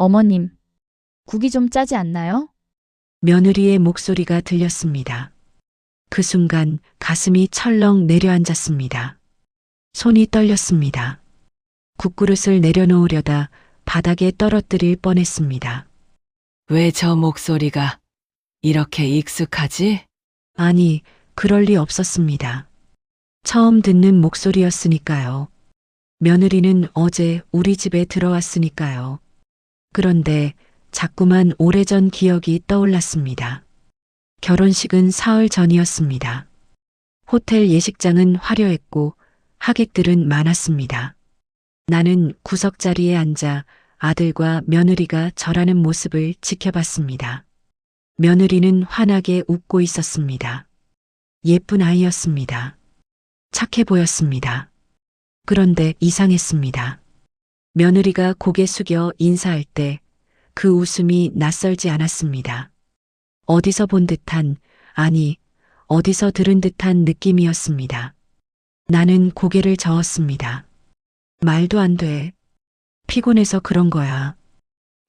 어머님, 국이 좀 짜지 않나요? 며느리의 목소리가 들렸습니다. 그 순간 가슴이 철렁 내려앉았습니다. 손이 떨렸습니다. 국그릇을 내려놓으려다 바닥에 떨어뜨릴 뻔했습니다. 왜 저 목소리가 이렇게 익숙하지? 아니, 그럴 리 없었습니다. 처음 듣는 목소리였으니까요. 며느리는 어제 우리 집에 들어왔으니까요. 그런데 자꾸만 오래전 기억이 떠올랐습니다. 결혼식은 사흘 전이었습니다. 호텔 예식장은 화려했고 하객들은 많았습니다. 나는 구석자리에 앉아 아들과 며느리가 절하는 모습을 지켜봤습니다. 며느리는 환하게 웃고 있었습니다. 예쁜 아이였습니다. 착해 보였습니다. 그런데 이상했습니다. 며느리가 고개 숙여 인사할 때 그 웃음이 낯설지 않았습니다. 어디서 본 듯한, 아니, 어디서 들은 듯한 느낌이었습니다. 나는 고개를 저었습니다. 말도 안 돼. 피곤해서 그런 거야.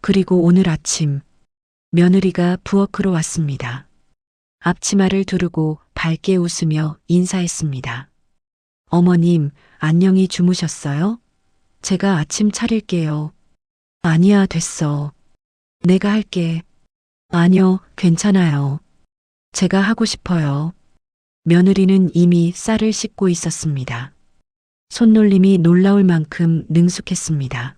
그리고 오늘 아침, 며느리가 부엌으로 왔습니다. 앞치마를 두르고 밝게 웃으며 인사했습니다. 어머님, 안녕히 주무셨어요? 제가 아침 차릴게요. 아니야, 됐어. 내가 할게. 아니요, 괜찮아요. 제가 하고 싶어요. 며느리는 이미 쌀을 씻고 있었습니다. 손놀림이 놀라울 만큼 능숙했습니다.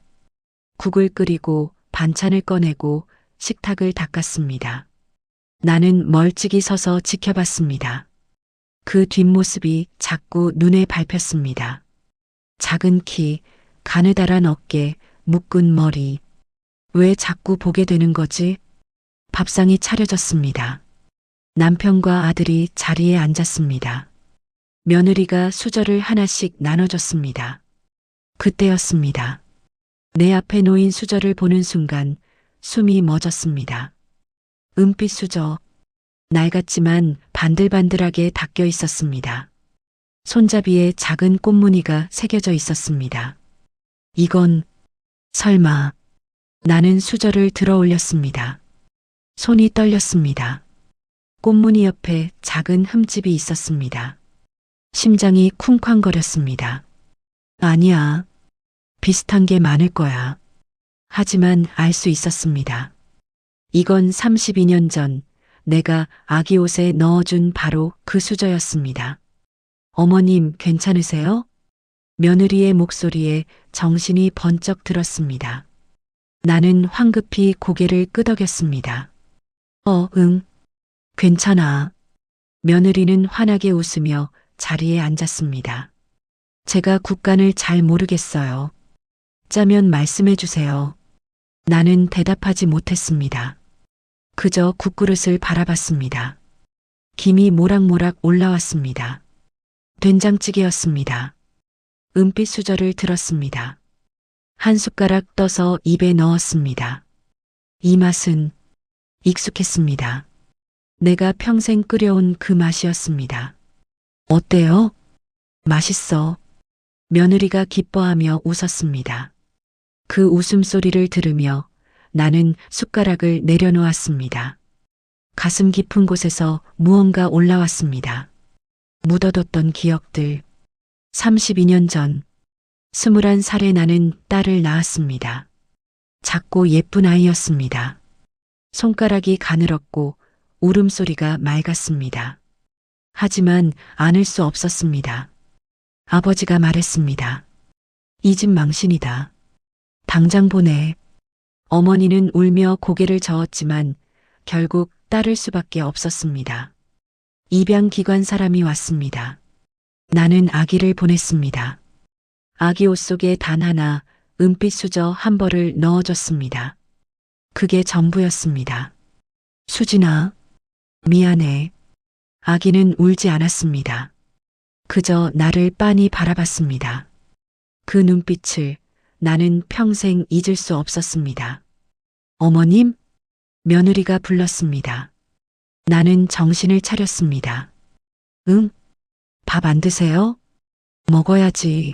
국을 끓이고 반찬을 꺼내고 식탁을 닦았습니다. 나는 멀찍이 서서 지켜봤습니다. 그 뒷모습이 자꾸 눈에 밟혔습니다. 작은 키, 가느다란 어깨, 묶은 머리. 왜 자꾸 보게 되는 거지? 밥상이 차려졌습니다. 남편과 아들이 자리에 앉았습니다. 며느리가 수저를 하나씩 나눠줬습니다. 그때였습니다. 내 앞에 놓인 수저를 보는 순간 숨이 멎었습니다. 은빛 수저, 낡았지만 반들반들하게 닦여 있었습니다. 손잡이에 작은 꽃무늬가 새겨져 있었습니다. 이건 설마. 나는 수저를 들어 올렸습니다. 손이 떨렸습니다. 꽃무늬 옆에 작은 흠집이 있었습니다. 심장이 쿵쾅거렸습니다. 아니야. 비슷한 게 많을 거야. 하지만 알 수 있었습니다. 이건 32년 전 내가 아기 옷에 넣어준 바로 그 수저였습니다. 어머님, 괜찮으세요? 며느리의 목소리에 정신이 번쩍 들었습니다. 나는 황급히 고개를 끄덕였습니다. 응. 괜찮아. 며느리는 환하게 웃으며 자리에 앉았습니다. 제가 국간을 잘 모르겠어요. 짜면 말씀해 주세요. 나는 대답하지 못했습니다. 그저 국그릇을 바라봤습니다. 김이 모락모락 올라왔습니다. 된장찌개였습니다. 은빛 수저를 들었습니다. 한 숟가락 떠서 입에 넣었습니다. 이 맛은 익숙했습니다. 내가 평생 끓여온 그 맛이었습니다. 어때요? 맛있어. 며느리가 기뻐하며 웃었습니다. 그 웃음소리를 들으며 나는 숟가락을 내려놓았습니다. 가슴 깊은 곳에서 무언가 올라왔습니다. 묻어뒀던 기억들. 32년 전 21살에 나는 딸을 낳았습니다. 작고 예쁜 아이였습니다. 손가락이 가늘었고 울음소리가 맑았습니다. 하지만 안을 수 없었습니다. 아버지가 말했습니다. 이 집 망신이다. 당장 보내. 어머니는 울며 고개를 저었지만 결국 따를 수밖에 없었습니다. 입양기관 사람이 왔습니다. 나는 아기를 보냈습니다. 아기 옷 속에 단 하나 은빛 수저 한 벌을 넣어줬습니다. 그게 전부였습니다. 수진아, 미안해. 아기는 울지 않았습니다. 그저 나를 빤히 바라봤습니다. 그 눈빛을 나는 평생 잊을 수 없었습니다. 어머님? 며느리가 불렀습니다. 나는 정신을 차렸습니다. 응? 밥 안 드세요? 먹어야지.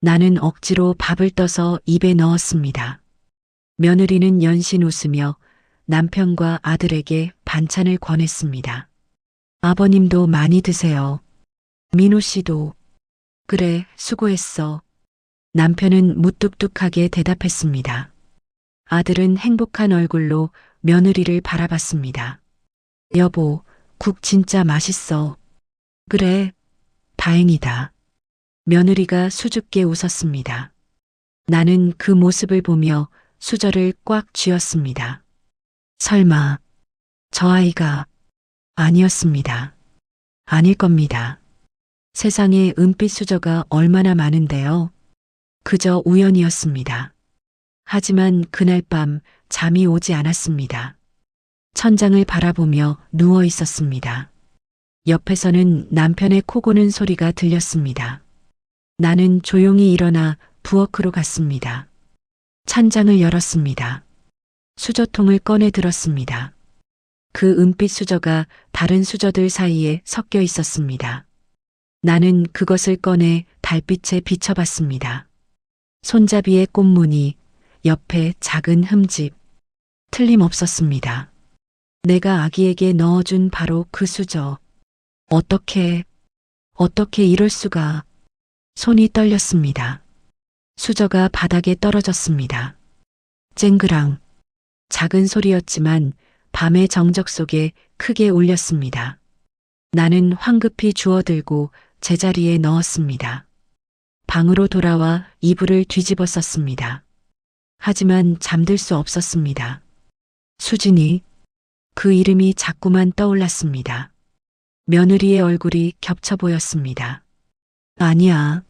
나는 억지로 밥을 떠서 입에 넣었습니다. 며느리는 연신 웃으며 남편과 아들에게 반찬을 권했습니다. 아버님도 많이 드세요. 민호 씨도. 그래, 수고했어. 남편은 무뚝뚝하게 대답했습니다. 아들은 행복한 얼굴로 며느리를 바라봤습니다. 여보, 국 진짜 맛있어. 그래, 다행이다. 며느리가 수줍게 웃었습니다. 나는 그 모습을 보며 수저를 꽉 쥐었습니다. 설마, 저 아이가 아니었습니다. 아닐 겁니다. 세상에 은빛 수저가 얼마나 많은데요. 그저 우연이었습니다. 하지만 그날 밤 잠이 오지 않았습니다. 천장을 바라보며 누워 있었습니다. 옆에서는 남편의 코 고는 소리가 들렸습니다. 나는 조용히 일어나 부엌으로 갔습니다. 찬장을 열었습니다. 수저통을 꺼내 들었습니다. 그 은빛 수저가 다른 수저들 사이에 섞여 있었습니다. 나는 그것을 꺼내 달빛에 비춰봤습니다. 손잡이의 꽃무늬, 옆에 작은 흠집. 틀림없었습니다. 내가 아기에게 넣어준 바로 그 수저. 어떻게 이럴 수가. 손이 떨렸습니다. 수저가 바닥에 떨어졌습니다. 쨍그랑. 작은 소리였지만 밤의 정적 속에 크게 울렸습니다. 나는 황급히 주워들고 제자리에 넣었습니다. 방으로 돌아와 이불을 뒤집어 썼습니다. 하지만 잠들 수 없었습니다. 수진이, 그 이름이 자꾸만 떠올랐습니다. 며느리의 얼굴이 겹쳐 보였습니다. 아니야.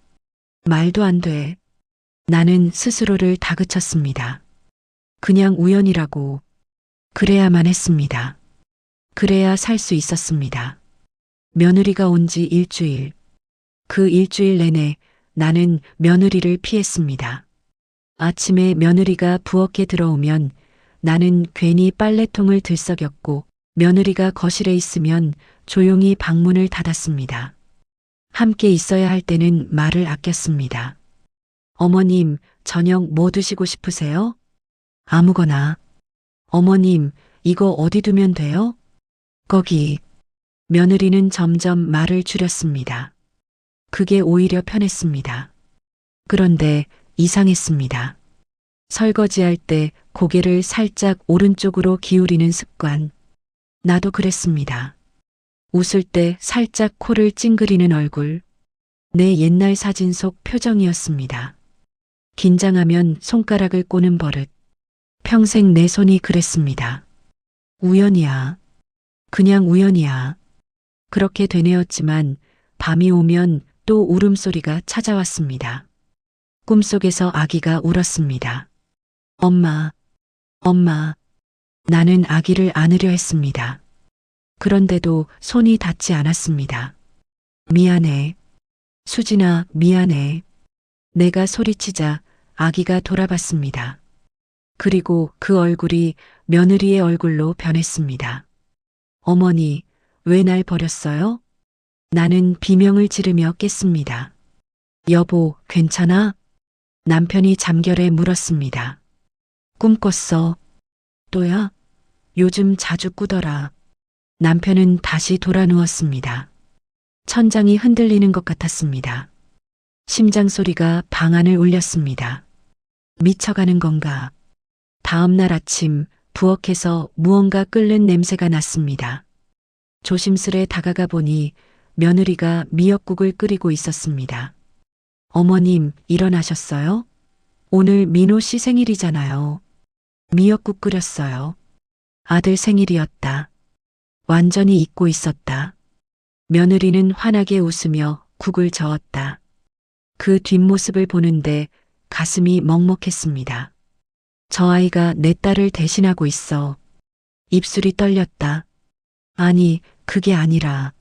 말도 안 돼. 나는 스스로를 다그쳤습니다. 그냥 우연이라고. 그래야만 했습니다. 그래야 살 수 있었습니다. 며느리가 온 지 일주일. 그 일주일 내내 나는 며느리를 피했습니다. 아침에 며느리가 부엌에 들어오면 나는 괜히 빨래통을 들썩였고 며느리가 거실에 있으면 조용히 방문을 닫았습니다. 함께 있어야 할 때는 말을 아꼈습니다. 어머님, 저녁 뭐 드시고 싶으세요? 아무거나. 어머님, 이거 어디 두면 돼요? 거기. 며느리는 점점 말을 줄였습니다. 그게 오히려 편했습니다. 그런데 이상했습니다. 설거지할 때 고개를 살짝 오른쪽으로 기울이는 습관. 나도 그랬습니다. 웃을 때 살짝 코를 찡그리는 얼굴. 내 옛날 사진 속 표정이었습니다. 긴장하면 손가락을 꼬는 버릇. 평생 내 손이 그랬습니다. 우연이야. 그냥 우연이야. 그렇게 되뇌었지만 밤이 오면 또 울음소리가 찾아왔습니다. 꿈속에서 아기가 울었습니다. 엄마, 엄마. 나는 아기를 안으려 했습니다. 그런데도 손이 닿지 않았습니다. 미안해. 수진아, 미안해. 내가 소리치자 아기가 돌아봤습니다. 그리고 그 얼굴이 며느리의 얼굴로 변했습니다. 어머니, 왜 날 버렸어요? 나는 비명을 지르며 깼습니다. 여보, 괜찮아? 남편이 잠결에 물었습니다. 꿈 꿨어. 또야? 요즘 자주 꾸더라. 남편은 다시 돌아 누웠습니다. 천장이 흔들리는 것 같았습니다. 심장 소리가 방 안을 울렸습니다. 미쳐가는 건가? 다음 날 아침 부엌에서 무언가 끓는 냄새가 났습니다. 조심스레 다가가 보니 며느리가 미역국을 끓이고 있었습니다. 어머님, 일어나셨어요? 오늘 민호 씨 생일이잖아요. 미역국 끓였어요. 아들 생일이었다. 완전히 잊고 있었다. 며느리는 환하게 웃으며 국을 저었다. 그 뒷모습을 보는데 가슴이 먹먹했습니다. 저 아이가 내 딸을 대신하고 있어. 입술이 떨렸다. 아니, 그게 아니라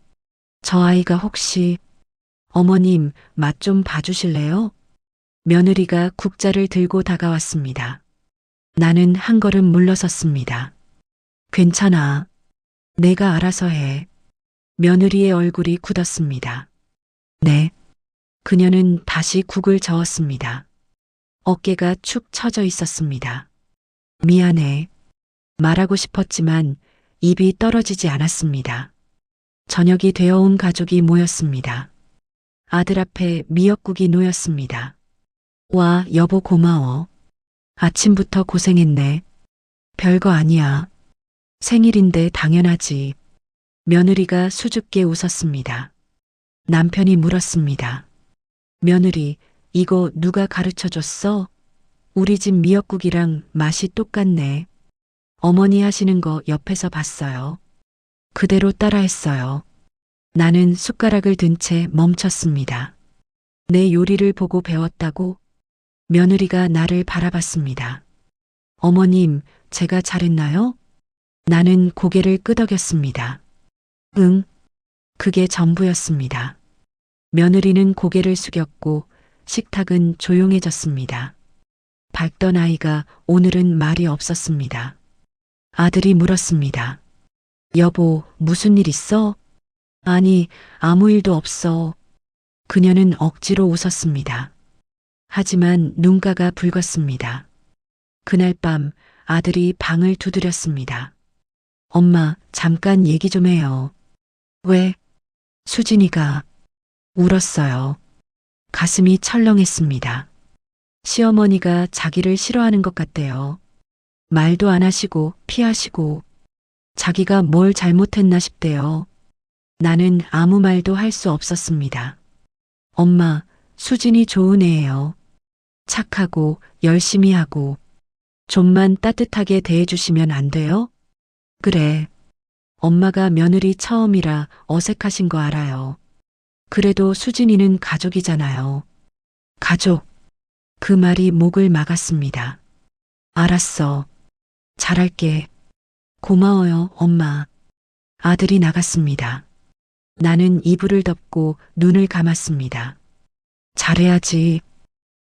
저 아이가 혹시 어머님, 맛 좀 봐주실래요? 며느리가 국자를 들고 다가왔습니다. 나는 한 걸음 물러섰습니다. 괜찮아. 내가 알아서 해. 며느리의 얼굴이 굳었습니다. 네. 그녀는 다시 국을 저었습니다. 어깨가 축 처져 있었습니다. 미안해. 말하고 싶었지만 입이 떨어지지 않았습니다. 저녁이 되어 온 가족이 모였습니다. 아들 앞에 미역국이 놓였습니다. 와, 여보 고마워. 아침부터 고생했네. 별거 아니야. 생일인데 당연하지. 며느리가 수줍게 웃었습니다. 남편이 물었습니다. 며느리, 이거 누가 가르쳐 줬어? 우리 집 미역국이랑 맛이 똑같네. 어머니 하시는 거 옆에서 봤어요. 그대로 따라했어요. 나는 숟가락을 든 채 멈췄습니다. 내 요리를 보고 배웠다고? 며느리가 나를 바라봤습니다. 어머님, 제가 잘했나요? 나는 고개를 끄덕였습니다. 응, 그게 전부였습니다. 며느리는 고개를 숙였고 식탁은 조용해졌습니다. 밝던 아이가 오늘은 말이 없었습니다. 아들이 물었습니다. 여보, 무슨 일 있어? 아니, 아무 일도 없어. 그녀는 억지로 웃었습니다. 하지만 눈가가 붉었습니다. 그날 밤 아들이 방을 두드렸습니다. 엄마, 잠깐 얘기 좀 해요. 왜? 수진이가 울었어요. 가슴이 철렁했습니다. 시어머니가 자기를 싫어하는 것 같대요. 말도 안 하시고 피하시고 자기가 뭘 잘못했나 싶대요. 나는 아무 말도 할 수 없었습니다. 엄마, 수진이 좋은 애예요. 착하고 열심히 하고 좀만 따뜻하게 대해주시면 안 돼요? 그래. 엄마가 며느리 처음이라 어색하신 거 알아요. 그래도 수진이는 가족이잖아요. 가족. 그 말이 목을 막았습니다. 알았어. 잘할게. 고마워요, 엄마. 아들이 나갔습니다. 나는 이불을 덮고 눈을 감았습니다. 잘해야지.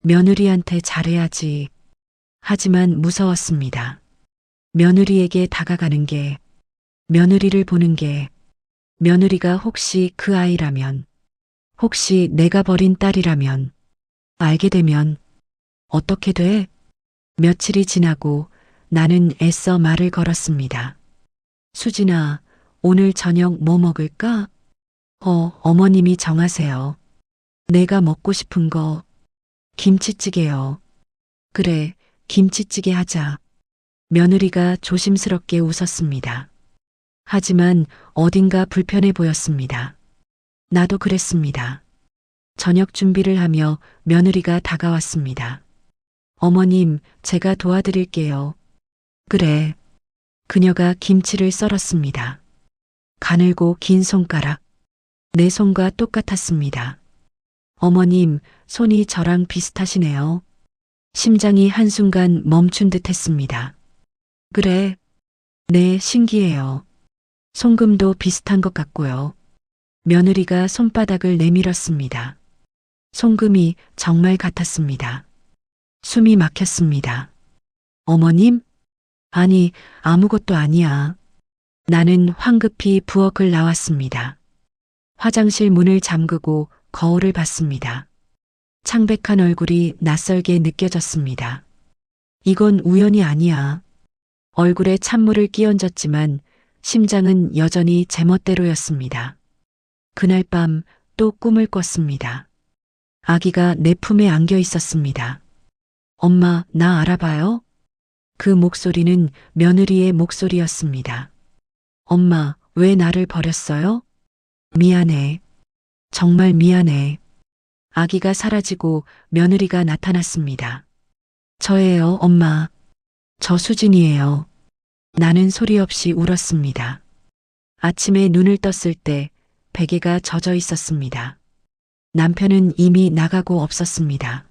며느리한테 잘해야지. 하지만 무서웠습니다. 며느리에게 다가가는 게, 며느리를 보는 게, 며느리가 혹시 그 아이라면, 혹시 내가 버린 딸이라면, 알게 되면, 어떻게 돼? 며칠이 지나고 나는 애써 말을 걸었습니다. 수진아, 오늘 저녁 뭐 먹을까? 어머님이 정하세요. 내가 먹고 싶은 거, 김치찌개요. 그래, 김치찌개 하자. 며느리가 조심스럽게 웃었습니다. 하지만 어딘가 불편해 보였습니다. 나도 그랬습니다. 저녁 준비를 하며 며느리가 다가왔습니다. 어머님, 제가 도와드릴게요. 그래. 그녀가 김치를 썰었습니다. 가늘고 긴 손가락. 내 손과 똑같았습니다. 어머님, 손이 저랑 비슷하시네요. 심장이 한순간 멈춘 듯 했습니다. 그래. 네, 신기해요. 송금도 비슷한 것 같고요. 며느리가 손바닥을 내밀었습니다. 송금이 정말 같았습니다. 숨이 막혔습니다. 어머님? 아니, 아무것도 아니야. 나는 황급히 부엌을 나왔습니다. 화장실 문을 잠그고 거울을 봤습니다. 창백한 얼굴이 낯설게 느껴졌습니다. 이건 우연이 아니야. 얼굴에 찬물을 끼얹었지만 심장은 여전히 제멋대로였습니다. 그날 밤 또 꿈을 꿨습니다. 아기가 내 품에 안겨 있었습니다. 엄마, 나 알아봐요? 그 목소리는 며느리의 목소리였습니다. 엄마, 왜 나를 버렸어요? 미안해. 정말 미안해. 아기가 사라지고 며느리가 나타났습니다. 저예요, 엄마. 저 수진이에요. 나는 소리 없이 울었습니다. 아침에 눈을 떴을 때 베개가 젖어 있었습니다. 남편은 이미 나가고 없었습니다.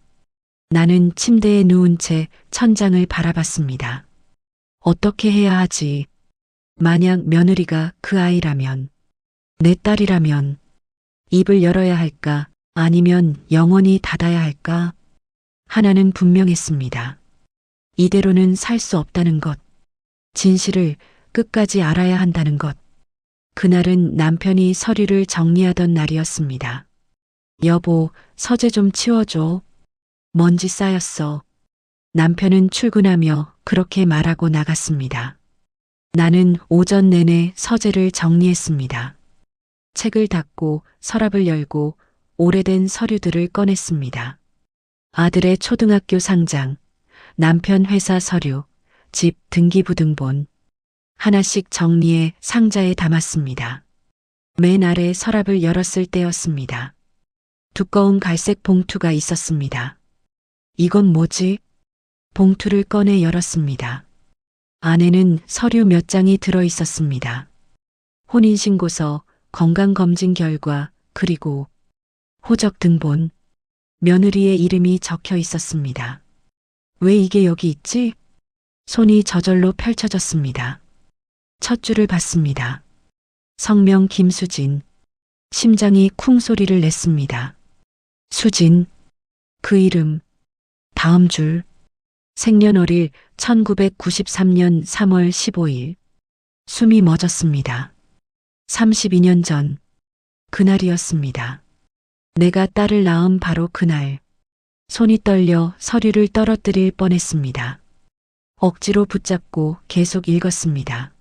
나는 침대에 누운 채 천장을 바라봤습니다. 어떻게 해야 하지? 만약 며느리가 그 아이라면, 내 딸이라면, 입을 열어야 할까? 아니면 영원히 닫아야 할까? 하나는 분명했습니다. 이대로는 살 수 없다는 것. 진실을 끝까지 알아야 한다는 것. 그날은 남편이 서류를 정리하던 날이었습니다. 여보, 서재 좀 치워줘. 먼지 쌓였어. 남편은 출근하며 그렇게 말하고 나갔습니다. 나는 오전 내내 서재를 정리했습니다. 책을 닫고 서랍을 열고 오래된 서류들을 꺼냈습니다. 아들의 초등학교 상장, 남편 회사 서류, 집 등기부등본 하나씩 정리해 상자에 담았습니다. 맨 아래 서랍을 열었을 때였습니다. 두꺼운 갈색 봉투가 있었습니다. 이건 뭐지? 봉투를 꺼내 열었습니다. 안에는 서류 몇 장이 들어 있었습니다. 혼인신고서, 건강검진 결과, 그리고 호적 등본, 며느리의 이름이 적혀 있었습니다. 왜 이게 여기 있지? 손이 저절로 펼쳐졌습니다. 첫 줄을 봤습니다. 성명 김수진. 심장이 쿵 소리를 냈습니다. 수진. 그 이름. 다음 줄. 생년월일 1993년 3월 15일. 숨이 멎었습니다. 32년 전. 그날이었습니다. 내가 딸을 낳은 바로 그날. 손이 떨려 서류를 떨어뜨릴 뻔했습니다. 억지로 붙잡고 계속 읽었습니다.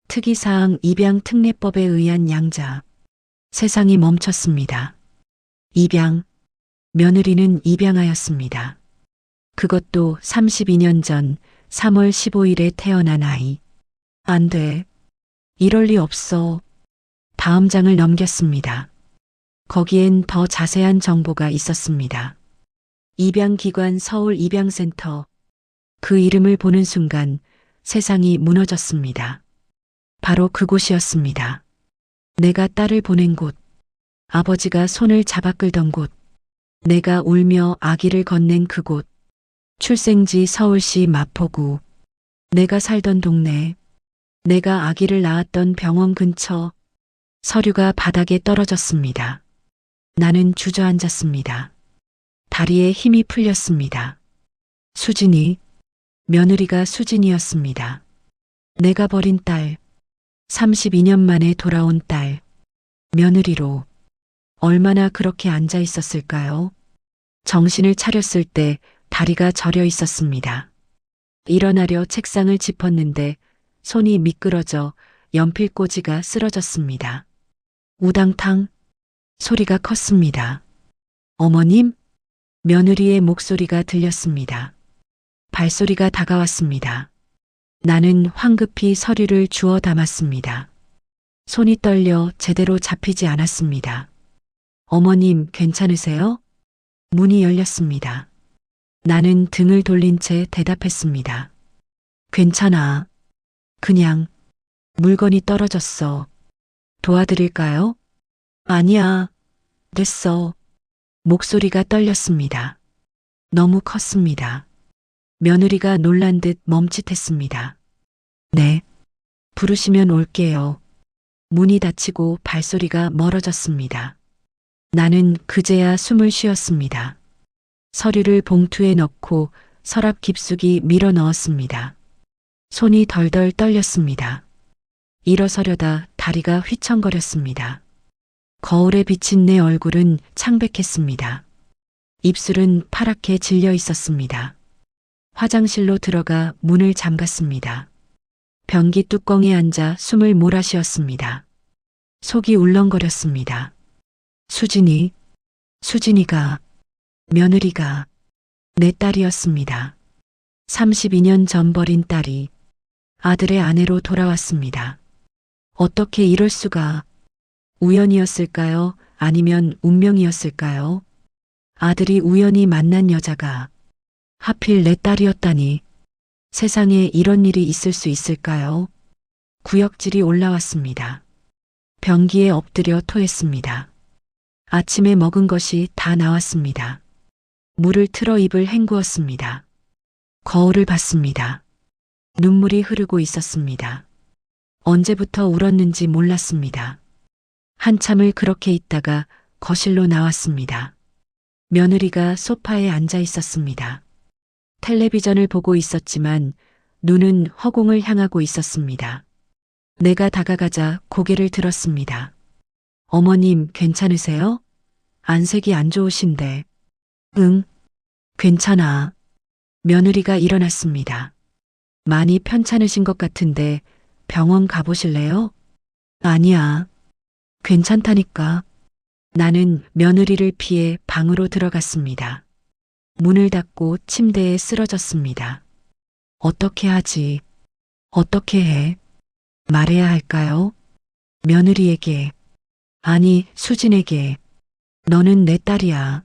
특이사항 입양특례법에 의한 양자. 세상이 멈췄습니다. 입양. 며느리는 입양하였습니다. 그것도 32년 전 3월 15일에 태어난 아이. 안 돼. 이럴 리 없어. 다음 장을 넘겼습니다. 거기엔 더 자세한 정보가 있었습니다. 입양기관 서울 입양센터. 그 이름을 보는 순간 세상이 무너졌습니다. 바로 그곳이었습니다. 내가 딸을 보낸 곳. 아버지가 손을 잡아 끌던 곳. 내가 울며 아기를 건넨 그곳. 출생지 서울시 마포구. 내가 살던 동네. 내가 아기를 낳았던 병원 근처. 서류가 바닥에 떨어졌습니다. 나는 주저앉았습니다. 다리에 힘이 풀렸습니다. 수진이. 며느리가 수진이었습니다. 내가 버린 딸. 32년 만에 돌아온 딸. 며느리로. 얼마나 그렇게 앉아 있었을까요? 정신을 차렸을 때 다리가 저려 있었습니다. 일어나려 책상을 짚었는데 손이 미끄러져 연필꽂이가 쓰러졌습니다. 우당탕. 소리가 컸습니다. 어머님? 며느리의 목소리가 들렸습니다. 발소리가 다가왔습니다. 나는 황급히 서류를 주워 담았습니다. 손이 떨려 제대로 잡히지 않았습니다. 어머님, 괜찮으세요? 문이 열렸습니다. 나는 등을 돌린 채 대답했습니다. 괜찮아. 그냥 물건이 떨어졌어. 도와드릴까요? 아니야. 됐어. 목소리가 떨렸습니다. 너무 컸습니다. 며느리가 놀란 듯 멈칫했습니다. 네. 부르시면 올게요. 문이 닫히고 발소리가 멀어졌습니다. 나는 그제야 숨을 쉬었습니다. 서류를 봉투에 넣고 서랍 깊숙이 밀어 넣었습니다. 손이 덜덜 떨렸습니다. 일어서려다 다리가 휘청거렸습니다. 거울에 비친 내 얼굴은 창백했습니다. 입술은 파랗게 질려 있었습니다. 화장실로 들어가 문을 잠갔습니다. 변기 뚜껑에 앉아 숨을 몰아쉬었습니다. 속이 울렁거렸습니다. 수진이가, 며느리가 내 딸이었습니다. 32년 전 버린 딸이 아들의 아내로 돌아왔습니다. 어떻게 이럴 수가. 우연이었을까요? 아니면 운명이었을까요? 아들이 우연히 만난 여자가 하필 내 딸이었다니. 세상에 이런 일이 있을 수 있을까요? 구역질이 올라왔습니다. 변기에 엎드려 토했습니다. 아침에 먹은 것이 다 나왔습니다. 물을 틀어 입을 헹구었습니다. 거울을 봤습니다. 눈물이 흐르고 있었습니다. 언제부터 울었는지 몰랐습니다. 한참을 그렇게 있다가 거실로 나왔습니다. 며느리가 소파에 앉아 있었습니다. 텔레비전을 보고 있었지만 눈은 허공을 향하고 있었습니다. 내가 다가가자 고개를 들었습니다. 어머님, 괜찮으세요? 안색이 안 좋으신데. 응, 괜찮아. 며느리가 일어났습니다. 많이 편찮으신 것 같은데 병원 가보실래요? 아니야. 괜찮다니까. 나는 며느리를 피해 방으로 들어갔습니다. 문을 닫고 침대에 쓰러졌습니다. 어떻게 하지? 어떻게 해? 말해야 할까요? 며느리에게, 아니, 수진에게. 너는 내 딸이야.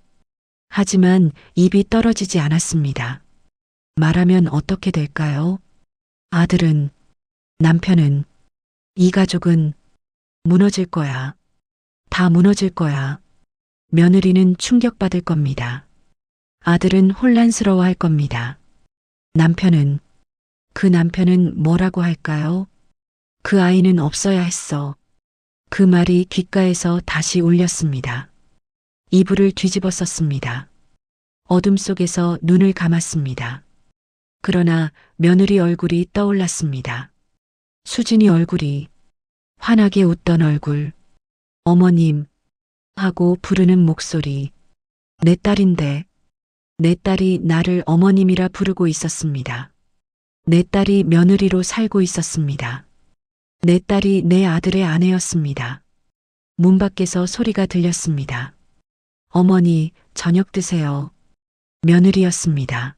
하지만 입이 떨어지지 않았습니다. 말하면 어떻게 될까요? 아들은, 남편은, 이 가족은 무너질 거야. 다 무너질 거야. 며느리는 충격받을 겁니다. 아들은 혼란스러워 할 겁니다. 남편은, 그 남편은 뭐라고 할까요? 그 아이는 없어야 했어. 그 말이 귓가에서 다시 울렸습니다. 이불을 뒤집어 썼습니다. 어둠 속에서 눈을 감았습니다. 그러나 며느리 얼굴이 떠올랐습니다. 수진이 얼굴이, 환하게 웃던 얼굴, 어머님 하고 부르는 목소리, 내 딸인데, 내 딸이 나를 어머님이라 부르고 있었습니다. 내 딸이 며느리로 살고 있었습니다. 내 딸이 내 아들의 아내였습니다. 문 밖에서 소리가 들렸습니다. 어머니, 저녁 드세요. 며느리였습니다.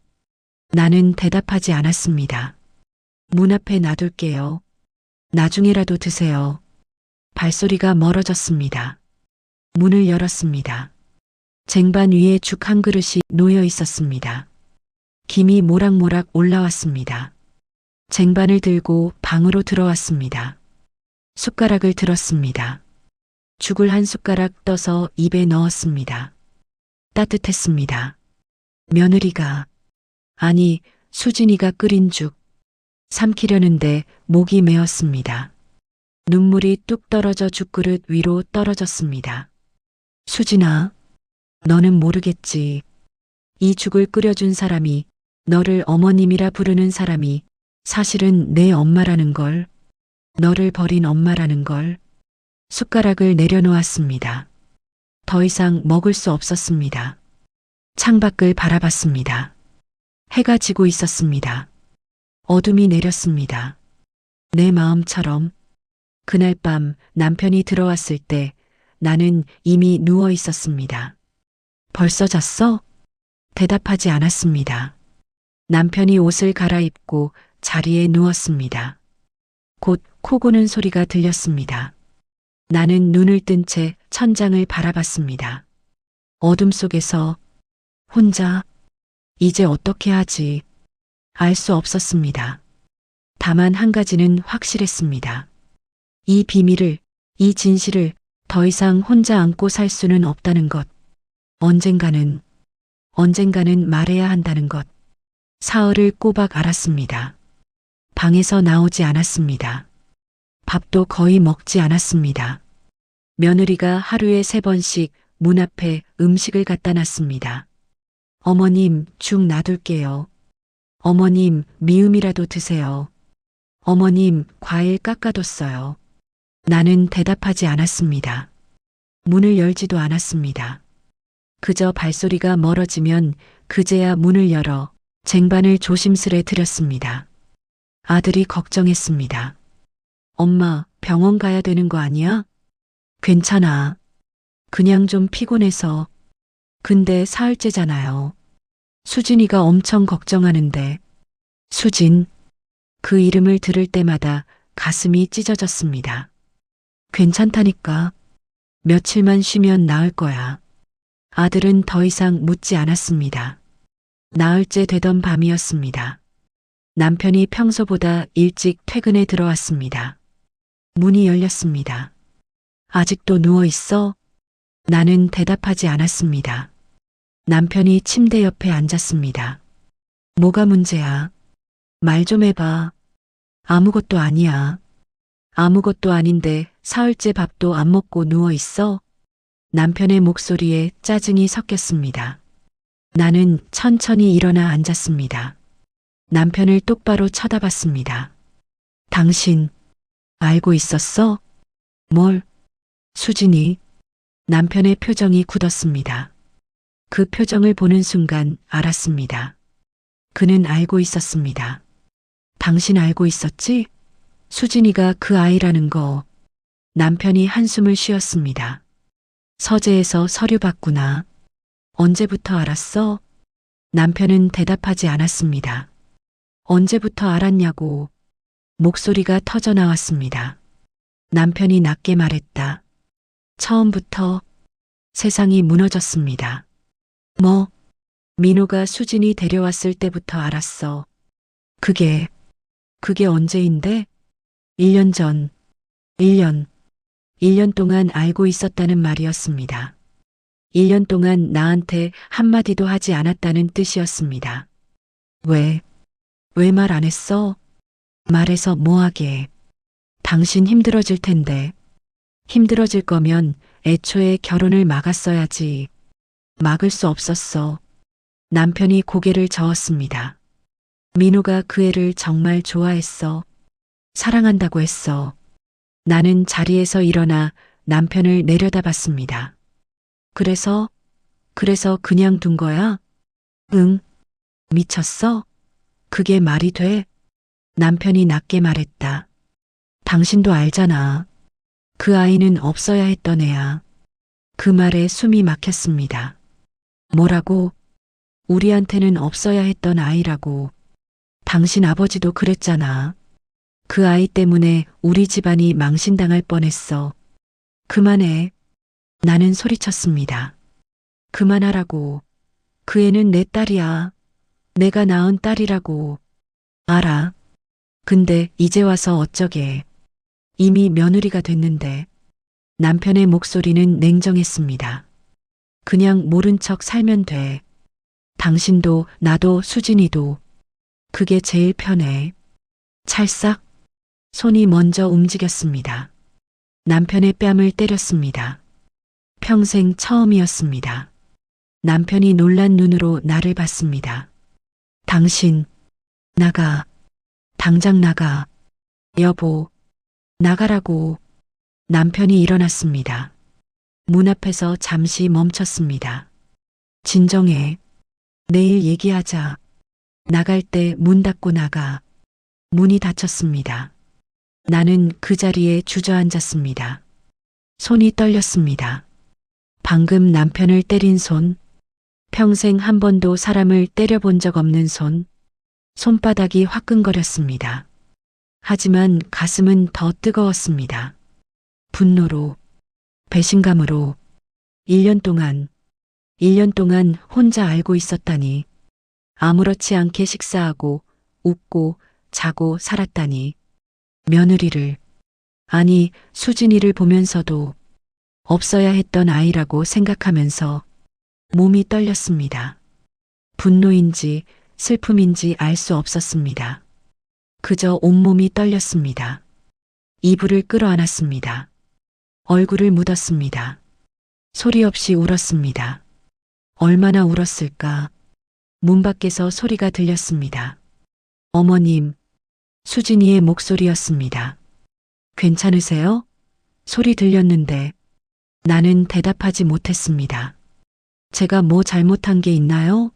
나는 대답하지 않았습니다. 문 앞에 놔둘게요. 나중에라도 드세요. 발소리가 멀어졌습니다. 문을 열었습니다. 쟁반 위에 죽 한 그릇이 놓여 있었습니다. 김이 모락모락 올라왔습니다. 쟁반을 들고 방으로 들어왔습니다. 숟가락을 들었습니다. 죽을 한 숟가락 떠서 입에 넣었습니다. 따뜻했습니다. 며느리가, 아니, 수진이가 끓인 죽, 삼키려는데 목이 메었습니다. 눈물이 뚝 떨어져 죽그릇 위로 떨어졌습니다. 수진아, 너는 모르겠지. 이 죽을 끓여준 사람이, 너를 어머님이라 부르는 사람이 사실은 내 엄마라는 걸, 너를 버린 엄마라는 걸. 숟가락을 내려놓았습니다. 더 이상 먹을 수 없었습니다. 창밖을 바라봤습니다. 해가 지고 있었습니다. 어둠이 내렸습니다. 내 마음처럼. 그날 밤 남편이 들어왔을 때 나는 이미 누워 있었습니다. 벌써 잤어? 대답하지 않았습니다. 남편이 옷을 갈아입고 자리에 누웠습니다. 곧 코 고는 소리가 들렸습니다. 나는 눈을 뜬 채 천장을 바라봤습니다. 어둠 속에서 혼자, 이제 어떻게 하지? 알 수 없었습니다. 다만 한 가지는 확실했습니다. 이 비밀을, 이 진실을 더 이상 혼자 안고 살 수는 없다는 것. 언젠가는 말해야 한다는 것. 사흘을 꼬박 알았습니다. 방에서 나오지 않았습니다. 밥도 거의 먹지 않았습니다. 며느리가 하루에 3번씩 문 앞에 음식을 갖다 놨습니다. 어머님, 죽 놔둘게요. 어머님, 미음이라도 드세요. 어머님, 과일 깎아뒀어요. 나는 대답하지 않았습니다. 문을 열지도 않았습니다. 그저 발소리가 멀어지면 그제야 문을 열어 쟁반을 조심스레 들였습니다. 아들이 걱정했습니다. 엄마, 병원 가야 되는 거 아니야? 괜찮아. 그냥 좀 피곤해서. 근데 사흘째잖아요. 수진이가 엄청 걱정하는데. 수진. 그 이름을 들을 때마다 가슴이 찢어졌습니다. 괜찮다니까. 며칠만 쉬면 나을 거야. 아들은 더 이상 묻지 않았습니다. 나흘째 되던 밤이었습니다. 남편이 평소보다 일찍 퇴근에 들어왔습니다. 문이 열렸습니다. 아직도 누워 있어? 나는 대답하지 않았습니다. 남편이 침대 옆에 앉았습니다. 뭐가 문제야? 말 좀 해봐. 아무것도 아니야. 아무것도 아닌데 사흘째 밥도 안 먹고 누워 있어? 남편의 목소리에 짜증이 섞였습니다. 나는 천천히 일어나 앉았습니다. 남편을 똑바로 쳐다봤습니다. 당신, 알고 있었어? 뭘? 수진이. 남편의 표정이 굳었습니다. 그 표정을 보는 순간 알았습니다. 그는 알고 있었습니다. 당신 알고 있었지? 수진이가 그 아이라는 거. 남편이 한숨을 쉬었습니다. 서재에서 서류 받구나. 언제부터 알았어? 남편은 대답하지 않았습니다. 언제부터 알았냐고. 목소리가 터져 나왔습니다. 남편이 낮게 말했다. 처음부터. 세상이 무너졌습니다. 뭐? 민호가 수진이 데려왔을 때부터 알았어. 그게 언제인데? 1년 전. 1년 동안 알고 있었다는 말이었습니다. 1년 동안 나한테 한마디도 하지 않았다는 뜻이었습니다. 왜 말 안 했어? 말해서 뭐하게. 당신 힘들어질 텐데. 힘들어질 거면 애초에 결혼을 막았어야지. 막을 수 없었어. 남편이 고개를 저었습니다. 민호가 그 애를 정말 좋아했어. 사랑한다고 했어. 나는 자리에서 일어나 남편을 내려다봤습니다. 그래서 그냥 둔 거야? 응. 미쳤어? 그게 말이 돼? 남편이 낮게 말했다. 당신도 알잖아. 그 아이는 없어야 했던 애야. 그 말에 숨이 막혔습니다. 뭐라고? 우리한테는 없어야 했던 아이라고. 당신 아버지도 그랬잖아. 그 아이 때문에 우리 집안이 망신당할 뻔했어. 그만해. 나는 소리쳤습니다. 그만하라고. 그 애는 내 딸이야. 내가 낳은 딸이라고. 알아. 근데 이제 와서 어쩌게. 이미 며느리가 됐는데. 남편의 목소리는 냉정했습니다. 그냥 모른 척 살면 돼. 당신도 나도 수진이도. 그게 제일 편해. 찰싹. 손이 먼저 움직였습니다. 남편의 뺨을 때렸습니다. 평생 처음이었습니다. 남편이 놀란 눈으로 나를 봤습니다. 당신, 나가. 당장 나가. 여보, 나가라고. 남편이 일어났습니다. 문 앞에서 잠시 멈췄습니다. 진정해. 내일 얘기하자. 나갈 때 문 닫고 나가. 문이 닫혔습니다. 나는 그 자리에 주저앉았습니다. 손이 떨렸습니다. 방금 남편을 때린 손, 평생 한 번도 사람을 때려본 적 없는 손, 손바닥이 화끈거렸습니다. 하지만 가슴은 더 뜨거웠습니다. 분노로, 배신감으로. 1년 동안 혼자 알고 있었다니. 아무렇지 않게 식사하고 웃고 자고 살았다니. 며느리를, 아니 수진이를 보면서도 없어야 했던 아이라고 생각하면서 몸이 떨렸습니다. 분노인지 슬픔인지 알 수 없었습니다. 그저 온몸이 떨렸습니다. 이불을 끌어안았습니다. 얼굴을 묻었습니다. 소리 없이 울었습니다. 얼마나 울었을까. 문 밖에서 소리가 들렸습니다. 어머님, 수진이의 목소리였습니다. 괜찮으세요? 소리 들렸는데 나는 대답하지 못했습니다. 제가 뭐 잘못한 게 있나요?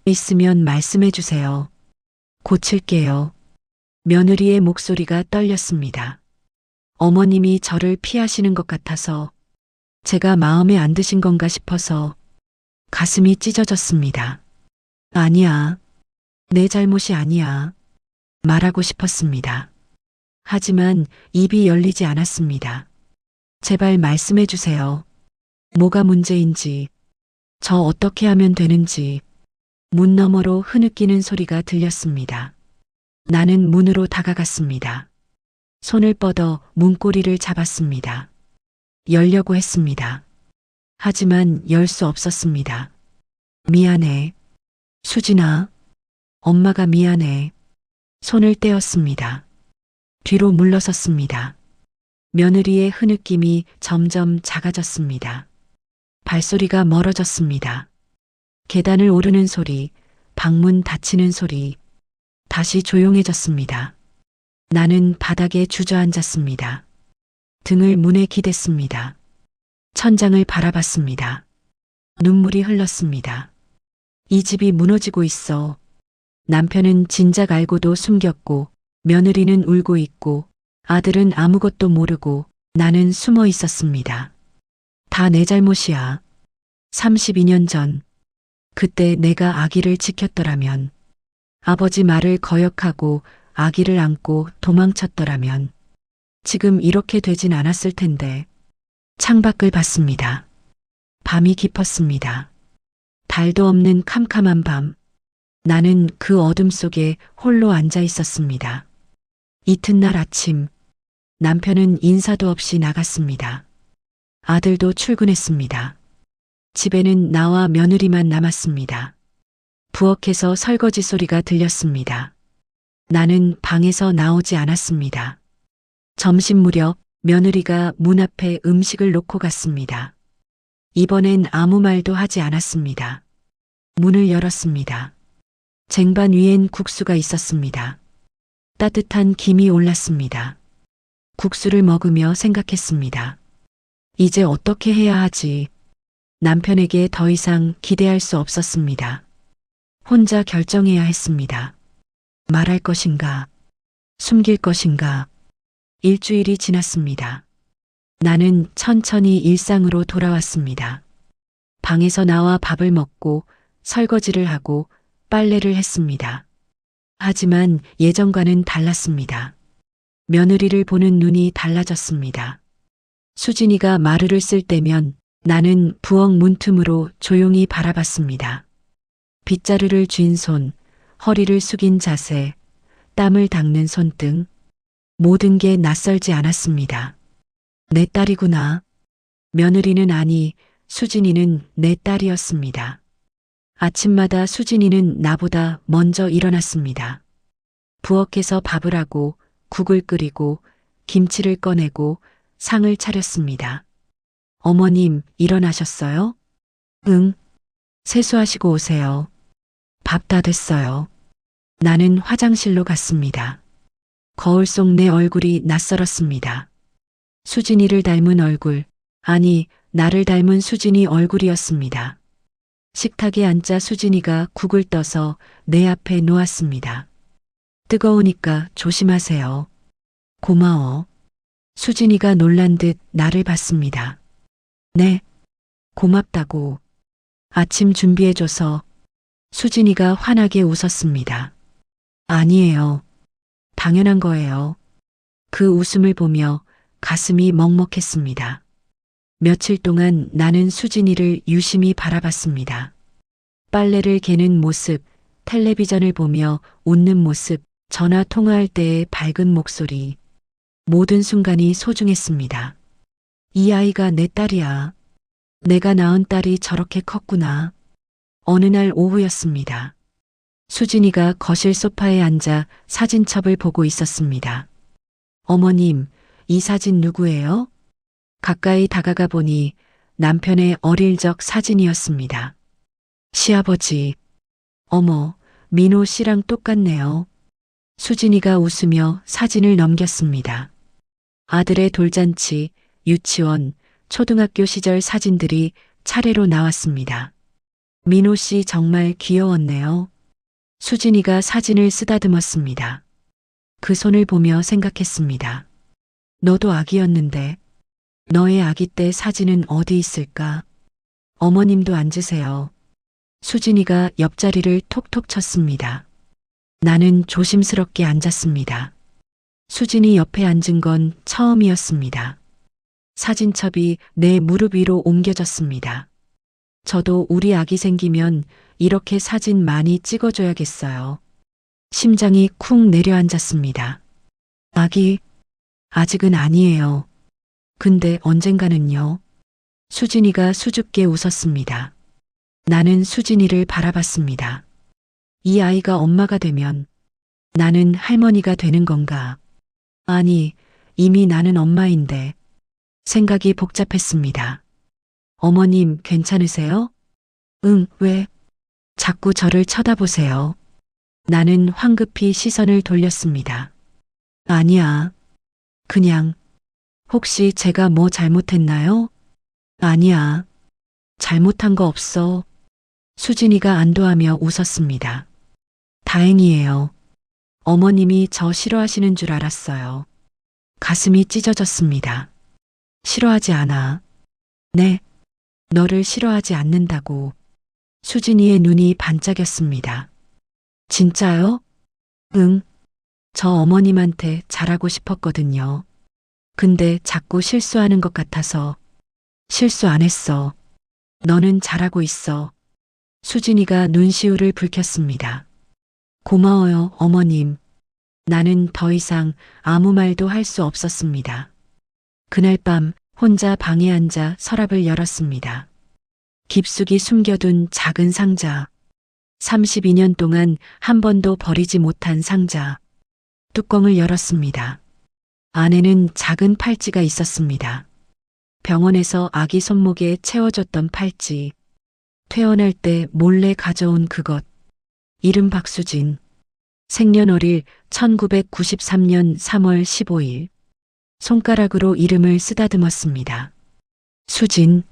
있으면 말씀해 주세요. 고칠게요. 며느리의 목소리가 떨렸습니다. 어머님이 저를 피하시는 것 같아서 제가 마음에 안 드신 건가 싶어서 가슴이 찢어졌습니다. 아니야. 내 잘못이 아니야. 말하고 싶었습니다. 하지만 입이 열리지 않았습니다. 제발 말씀해 주세요. 뭐가 문제인지, 저 어떻게 하면 되는지. 문 너머로 흐느끼는 소리가 들렸습니다. 나는 문으로 다가갔습니다. 손을 뻗어 문고리를 잡았습니다. 열려고 했습니다. 하지만 열 수 없었습니다. 미안해. 수진아. 엄마가 미안해. 손을 떼었습니다. 뒤로 물러섰습니다. 며느리의 흐느낌이 점점 작아졌습니다. 발소리가 멀어졌습니다. 계단을 오르는 소리, 방문 닫히는 소리, 다시 조용해졌습니다. 나는 바닥에 주저앉았습니다. 등을 문에 기댔습니다. 천장을 바라봤습니다. 눈물이 흘렀습니다. 이 집이 무너지고 있어. 남편은 진작 알고도 숨겼고 며느리는 울고 있고 아들은 아무것도 모르고 나는 숨어 있었습니다. 다 내 잘못이야. 32년 전 그때 내가 아기를 지켰더라면 아버지 말을 거역하고 아기를 안고 도망쳤더라면 지금 이렇게 되진 않았을 텐데. 창밖을 봤습니다. 밤이 깊었습니다. 달도 없는 캄캄한 밤. 나는 그 어둠 속에 홀로 앉아 있었습니다. 이튿날 아침 남편은 인사도 없이 나갔습니다. 아들도 출근했습니다. 집에는 나와 며느리만 남았습니다. 부엌에서 설거지 소리가 들렸습니다. 나는 방에서 나오지 않았습니다. 점심 무렵 며느리가 문 앞에 음식을 놓고 갔습니다. 이번엔 아무 말도 하지 않았습니다. 문을 열었습니다. 쟁반 위엔 국수가 있었습니다. 따뜻한 김이 올랐습니다. 국수를 먹으며 생각했습니다. 이제 어떻게 해야 하지? 남편에게 더 이상 기대할 수 없었습니다. 혼자 결정해야 했습니다. 말할 것인가? 숨길 것인가? 일주일이 지났습니다. 나는 천천히 일상으로 돌아왔습니다. 방에서 나와 밥을 먹고 설거지를 하고 빨래를 했습니다. 하지만 예전과는 달랐습니다. 며느리를 보는 눈이 달라졌습니다. 수진이가 마루를 쓸 때면 나는 부엌 문틈으로 조용히 바라봤습니다. 빗자루를 쥔 손, 허리를 숙인 자세, 땀을 닦는 손등, 모든 게 낯설지 않았습니다. 내 딸이구나. 며느리는 아니, 수진이는 내 딸이었습니다. 아침마다 수진이는 나보다 먼저 일어났습니다. 부엌에서 밥을 하고 국을 끓이고 김치를 꺼내고 상을 차렸습니다. 어머님, 일어나셨어요? 응. 세수하시고 오세요. 밥 다 됐어요. 나는 화장실로 갔습니다. 거울 속 내 얼굴이 낯설었습니다. 수진이를 닮은 얼굴, 아니, 나를 닮은 수진이 얼굴이었습니다. 식탁에 앉자 수진이가 국을 떠서 내 앞에 놓았습니다. 뜨거우니까 조심하세요. 고마워. 수진이가 놀란 듯 나를 봤습니다. 네, 고맙다고. 아침 준비해줘서. 수진이가 환하게 웃었습니다. 아니에요. 당연한 거예요. 그 웃음을 보며 가슴이 먹먹했습니다. 며칠 동안 나는 수진이를 유심히 바라봤습니다. 빨래를 개는 모습, 텔레비전을 보며 웃는 모습, 전화 통화할 때의 밝은 목소리. 모든 순간이 소중했습니다. 이 아이가 내 딸이야. 내가 낳은 딸이 저렇게 컸구나. 어느 날 오후였습니다. 수진이가 거실 소파에 앉아 사진첩을 보고 있었습니다. 어머님, 이 사진 누구예요? 가까이 다가가 보니 남편의 어릴 적 사진이었습니다. 시아버지. 어머, 민호 씨랑 똑같네요. 수진이가 웃으며 사진을 넘겼습니다. 아들의 돌잔치, 유치원, 초등학교 시절 사진들이 차례로 나왔습니다. 민호 씨 정말 귀여웠네요. 수진이가 사진을 쓰다듬었습니다. 그 손을 보며 생각했습니다. 너도 아기였는데 너의 아기 때 사진은 어디 있을까? 어머님도 앉으세요. 수진이가 옆자리를 톡톡 쳤습니다. 나는 조심스럽게 앉았습니다. 수진이 옆에 앉은 건 처음이었습니다. 사진첩이 내 무릎 위로 옮겨졌습니다. 저도 우리 아기 생기면 이렇게 사진 많이 찍어줘야겠어요. 심장이 쿵 내려앉았습니다. 아기, 아직은 아니에요. 근데 언젠가는요. 수진이가 수줍게 웃었습니다. 나는 수진이를 바라봤습니다. 이 아이가 엄마가 되면 나는 할머니가 되는 건가? 아니, 이미 나는 엄마인데. 생각이 복잡했습니다. 어머님, 괜찮으세요? 응, 왜? 자꾸 저를 쳐다보세요. 나는 황급히 시선을 돌렸습니다. 아니야. 그냥, 혹시 제가 뭐 잘못했나요? 아니야. 잘못한 거 없어. 수진이가 안도하며 웃었습니다. 다행이에요. 어머님이 저 싫어하시는 줄 알았어요. 가슴이 찢어졌습니다. 싫어하지 않아. 네, 너를 싫어하지 않는다고. 수진이의 눈이 반짝였습니다. 진짜요? 응. 저 어머님한테 잘하고 싶었거든요. 근데 자꾸 실수하는 것 같아서. 실수 안 했어. 너는 잘하고 있어. 수진이가 눈시울을 붉혔습니다. 고마워요, 어머님. 나는 더 이상 아무 말도 할 수 없었습니다. 그날 밤 혼자 방에 앉아 서랍을 열었습니다. 깊숙이 숨겨둔 작은 상자. 32년 동안 한 번도 버리지 못한 상자. 뚜껑을 열었습니다. 안에는 작은 팔찌가 있었습니다. 병원에서 아기 손목에 채워줬던 팔찌. 퇴원할 때 몰래 가져온 그것. 이름 박수진. 생년월일 1993년 3월 15일. 손가락으로 이름을 쓰다듬었습니다. 수진.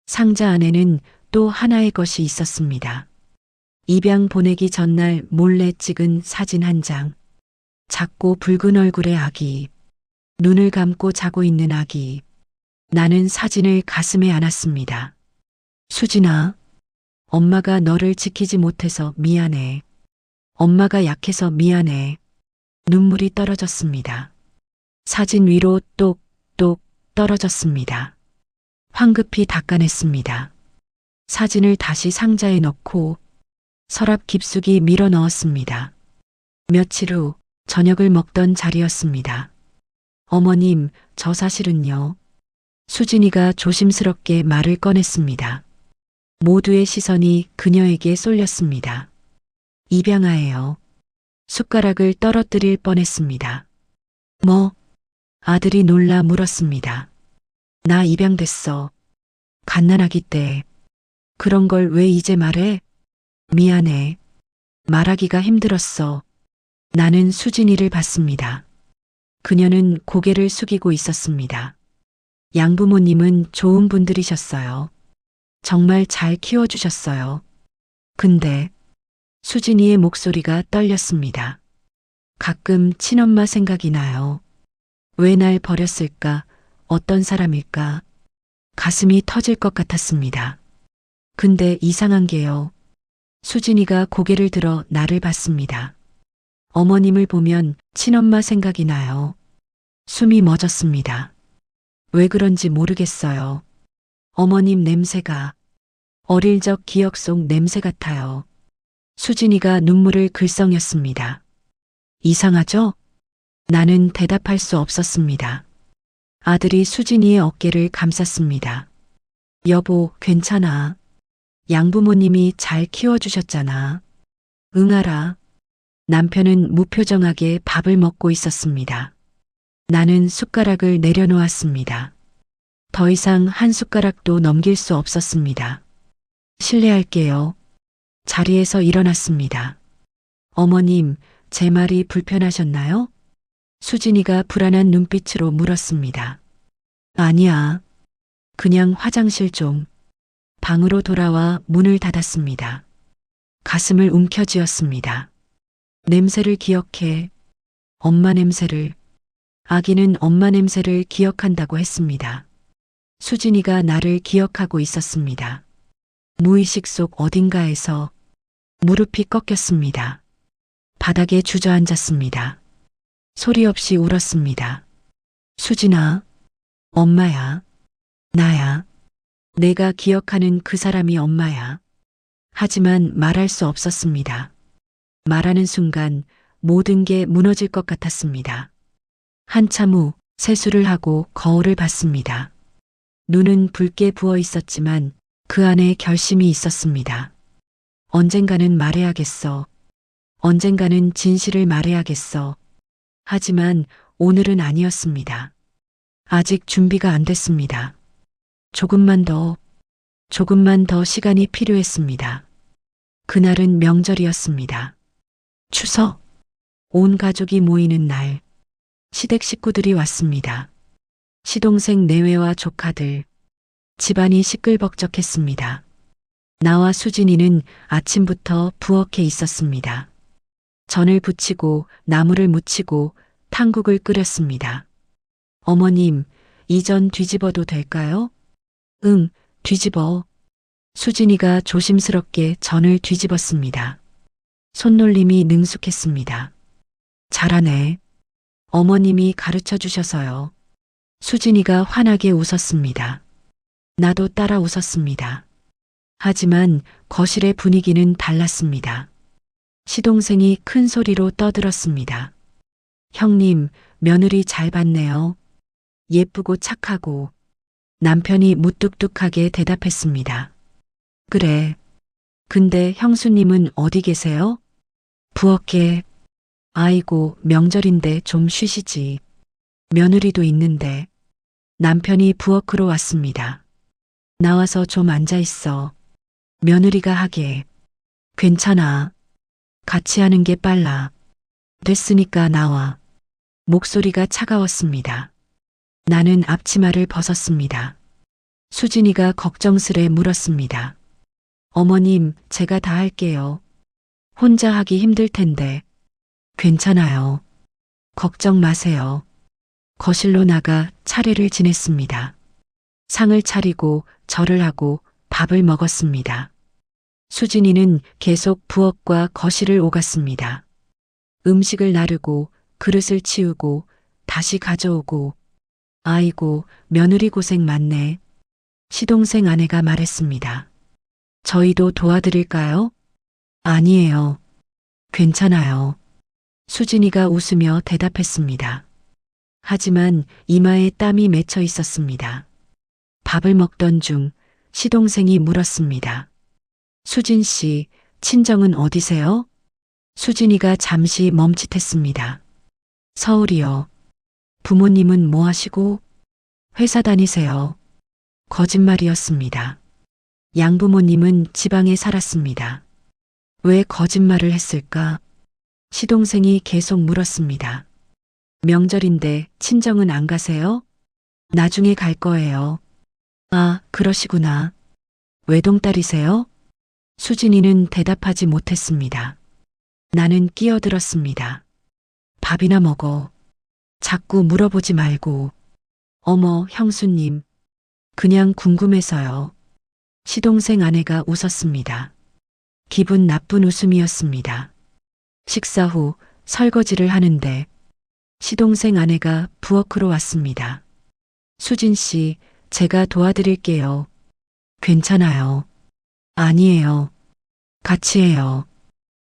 상자 안에는 또 하나의 것이 있었습니다. 입양 보내기 전날 몰래 찍은 사진 한 장. 작고 붉은 얼굴의 아기. 눈을 감고 자고 있는 아기. 나는 사진을 가슴에 안았습니다. 수진아, 엄마가 너를 지키지 못해서 미안해. 엄마가 약해서 미안해. 눈물이 떨어졌습니다. 사진 위로 똑똑 떨어졌습니다. 황급히 닦아냈습니다. 사진을 다시 상자에 넣고 서랍 깊숙이 밀어 넣었습니다. 며칠 후 저녁을 먹던 자리였습니다. 어머님, 저 사실은요. 수진이가 조심스럽게 말을 꺼냈습니다. 모두의 시선이 그녀에게 쏠렸습니다. 입양아예요. 숟가락을 떨어뜨릴 뻔했습니다. 뭐? 아들이 놀라 물었습니다. 나 입양됐어. 갓난아기 때. 그런 걸 왜 이제 말해? 미안해. 말하기가 힘들었어. 나는 수진이를 봤습니다. 그녀는 고개를 숙이고 있었습니다. 양부모님은 좋은 분들이셨어요. 정말 잘 키워주셨어요. 근데 수진이의 목소리가 떨렸습니다. 가끔 친엄마 생각이 나요. 왜 날 버렸을까? 어떤 사람일까? 가슴이 터질 것 같았습니다. 근데 이상한 게요. 수진이가 고개를 들어 나를 봤습니다. 어머님을 보면 친엄마 생각이 나요. 숨이 멎었습니다. 왜 그런지 모르겠어요. 어머님 냄새가 어릴 적 기억 속 냄새 같아요. 수진이가 눈물을 글썽였습니다. 이상하죠? 나는 대답할 수 없었습니다. 아들이 수진이의 어깨를 감쌌습니다. 여보, 괜찮아. 양부모님이 잘 키워주셨잖아. 응 알아. 남편은 무표정하게 밥을 먹고 있었습니다. 나는 숟가락을 내려놓았습니다. 더 이상 한 숟가락도 넘길 수 없었습니다. 실례할게요. 자리에서 일어났습니다. 어머님, 제 말이 불편하셨나요? 수진이가 불안한 눈빛으로 물었습니다. 아니야. 그냥 화장실 좀. 방으로 돌아와 문을 닫았습니다. 가슴을 움켜쥐었습니다. 냄새를 기억해. 엄마 냄새를. 아기는 엄마 냄새를 기억한다고 했습니다. 수진이가 나를 기억하고 있었습니다. 무의식 속 어딘가에서 무릎이 꺾였습니다. 바닥에 주저앉았습니다. 소리 없이 울었습니다. 수진아, 엄마야, 나야. 내가 기억하는 그 사람이 엄마야. 하지만 말할 수 없었습니다. 말하는 순간 모든 게 무너질 것 같았습니다. 한참 후 세수를 하고 거울을 봤습니다. 눈은 붉게 부어 있었지만 그 안에 결심이 있었습니다. 언젠가는 말해야겠어. 언젠가는 진실을 말해야겠어. 하지만 오늘은 아니었습니다. 아직 준비가 안 됐습니다. 조금만 더 시간이 필요했습니다. 그날은 명절이었습니다. 추석. 온 가족이 모이는 날. 시댁 식구들이 왔습니다. 시동생 내외와 조카들. 집안이 시끌벅적했습니다. 나와 수진이는 아침부터 부엌에 있었습니다. 전을 부치고 나물을 무치고 탕국을 끓였습니다. 어머님, 이 전 뒤집어도 될까요? 응, 뒤집어. 수진이가 조심스럽게 전을 뒤집었습니다. 손놀림이 능숙했습니다. 잘하네. 어머님이 가르쳐 주셔서요. 수진이가 환하게 웃었습니다. 나도 따라 웃었습니다. 하지만 거실의 분위기는 달랐습니다. 시동생이 큰 소리로 떠들었습니다. 형님, 며느리 잘 봤네요. 예쁘고 착하고. 남편이 무뚝뚝하게 대답했습니다. 그래. 근데 형수님은 어디 계세요? 부엌에. 아이고, 명절인데 좀 쉬시지. 며느리도 있는데. 남편이 부엌으로 왔습니다. 나와서 좀 앉아 있어. 며느리가 하게. 괜찮아. 같이 하는 게 빨라. 됐으니까 나와. 목소리가 차가웠습니다. 나는 앞치마를 벗었습니다. 수진이가 걱정스레 물었습니다. 어머님, 제가 다 할게요. 혼자 하기 힘들 텐데. 괜찮아요. 걱정 마세요. 거실로 나가 차례를 지냈습니다. 상을 차리고 절을 하고 밥을 먹었습니다. 수진이는 계속 부엌과 거실을 오갔습니다. 음식을 나르고 그릇을 치우고 다시 가져오고. 아이고, 며느리 고생 많네. 시동생 아내가 말했습니다. 저희도 도와드릴까요? 아니에요. 괜찮아요. 수진이가 웃으며 대답했습니다. 하지만 이마에 땀이 맺혀 있었습니다. 밥을 먹던 중 시동생이 물었습니다. 수진 씨, 친정은 어디세요? 수진이가 잠시 멈칫했습니다. 서울이요. 부모님은 뭐 하시고? 회사 다니세요. 거짓말이었습니다. 양부모님은 지방에 살았습니다. 왜 거짓말을 했을까? 시동생이 계속 물었습니다. 명절인데 친정은 안 가세요? 나중에 갈 거예요. 아, 그러시구나. 외동딸이세요? 수진이는 대답하지 못했습니다. 나는 끼어들었습니다. 밥이나 먹어. 자꾸 물어보지 말고. 어머, 형수님. 그냥 궁금해서요. 시동생 아내가 웃었습니다. 기분 나쁜 웃음이었습니다. 식사 후 설거지를 하는데 시동생 아내가 부엌으로 왔습니다. 수진 씨, 제가 도와드릴게요. 괜찮아요. 아니에요. 같이 해요.